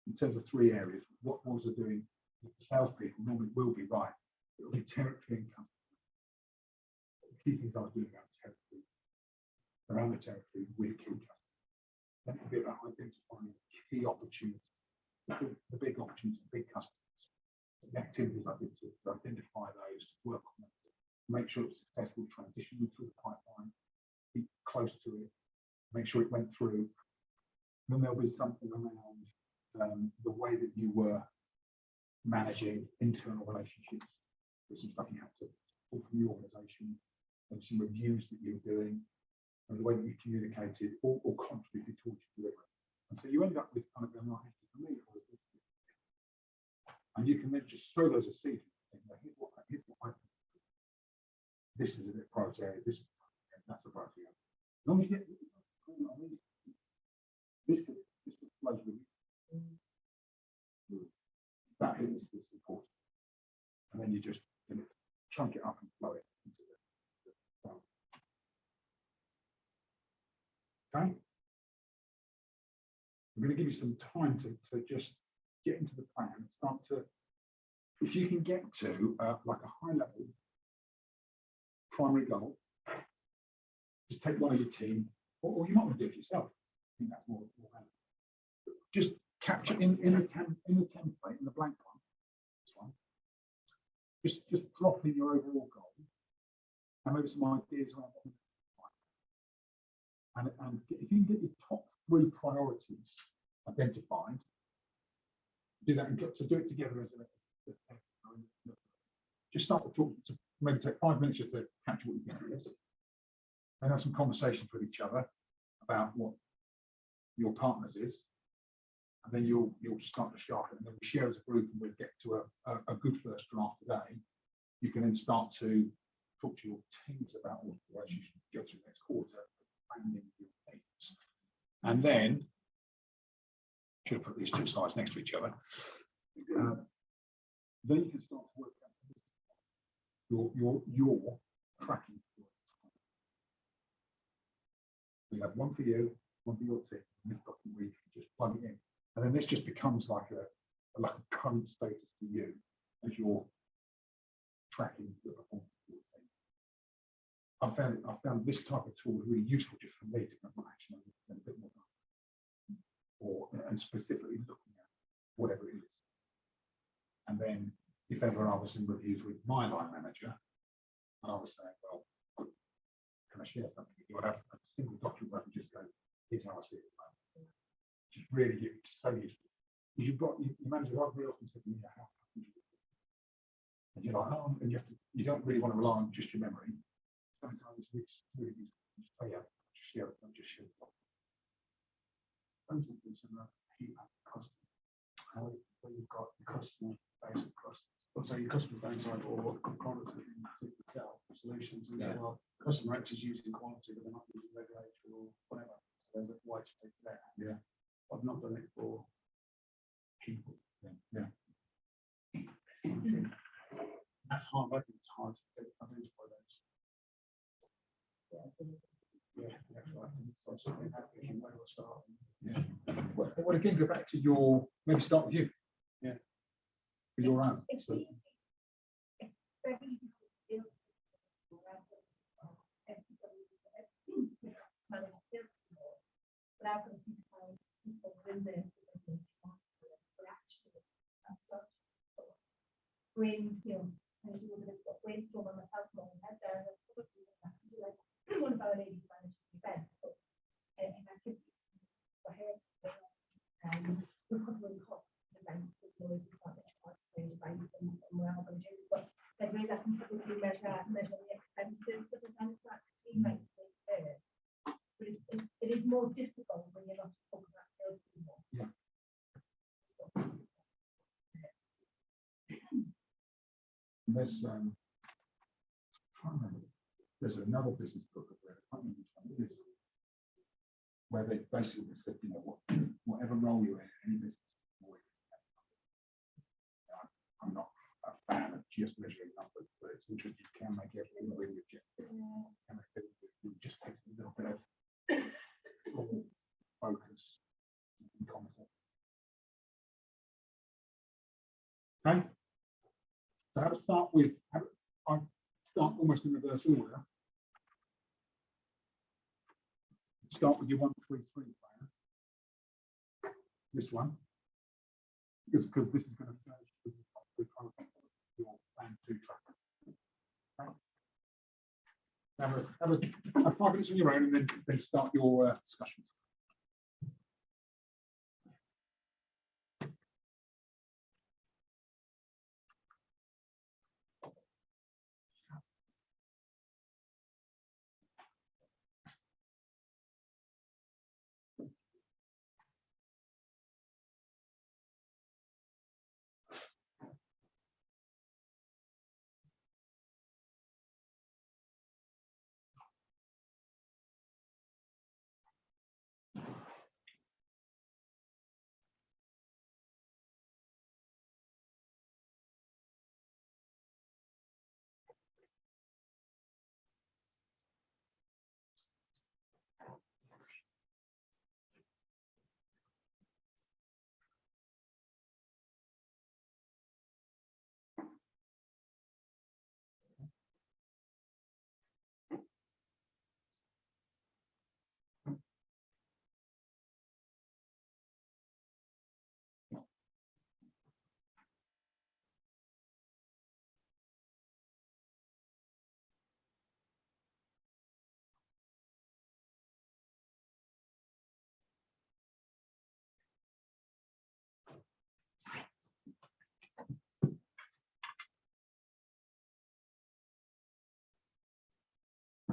In terms of 3 areas, what was I doing? The salespeople normally will be right. It will be territory and customer. The key things I was doing around the territory with key customers. Then it'll be about identifying key opportunities, the big opportunities, big customers. The activities I did to identify those, to work on them, make sure it's successful transitioning through the pipeline, be close to it, make sure it went through. Then there'll be something around the way that you were managing internal relationships. There's some stuff you have to pull from the organisation, and some reviews that you were doing, and the way that you communicated or contributed towards your delivery. And so you end up with kind of going, right, for me, it was this. And you can then just throw those as seeds. Here's what I think. This is a bit priority area, this is that's a priority area. As long as you get this flows with you. That is important. And then you just chunk it up and flow it into the okay. I'm going to give you some time to just get into the plan and start to, if you can get to like a high level primary goal, just take one of your team, or you might want to do it yourself. I think that's more just capture in the template, in the blank one. This one. Just drop in your overall goal and maybe some ideas around what and if you can get your top 3 priorities identified, do that and get to do it together as a just start to talk to maybe take 5 minutes just to capture what you think it is. And have some conversations with each other about what your partners is, and then you'll start to sharpen, and then we share as a group, and we'll get to a good first draft today. You can then start to talk to your teams about what you should go through next quarter, planning your needs, and then should have put these 2 slides next to each other. Then you can start to work out your tracking. We have one for you, one for your team, and this document where you can just plug it in, and then this just becomes like a current status for you as you're tracking the performance of your team. I found this type of tool really useful just for me to get my action and a bit more done, and specifically looking at whatever it is. And then if ever I was in reviews with my line manager, and I was saying, well, can I share something with you? I'd have a single document where I can just go, here's how I see it. Just really so useful. Because you've got your manager very often said, yeah, how can you do it? And you're like, oh, and you don't really want to rely on just your memory. Sometimes it's really useful. Oh yeah, just share it, just share it. Heat map customer. How you've got the customer base across, so your customer base or products that you tell. solutions and go, well, customer X is using quality, but they're not using regulatory or whatever. So there's a white space there. Yeah. I've not done it for people. Yeah. That's hard. I think it's hard to identify those. Yeah, that's right. So something that thinking where do I start? Well, again, go back to your, maybe start with you. Yeah. For your own. It's So, easy. It's very easy to deal with. Everybody, kind of feels more. But I've got people in there. But actually, that's such brainstorm. And do a bit of brainstorm on myself, and head there. Like one of our ladies managed event. And I took for her. Recovering costs events with noise department events and we're all going to do. But there's ways I can probably measure the expenses of events actually make it fair. But it is more difficult when you're not talking about sales people. Yeah. There's there's another business book of where I can't remember which one it is, where they basically said, you know, whatever role you're in, any business. I'm not a fan of just measuring numbers, but it's interesting. You can make everything really objective. And I think it just takes a little bit of focus and concept. Okay. So I'll start with, I'll start almost in reverse order. Start with your 1-3-3 plan. This one. Because this is going to go with your plan 2 track. Okay. Have 5 minutes on your own and then start your discussion.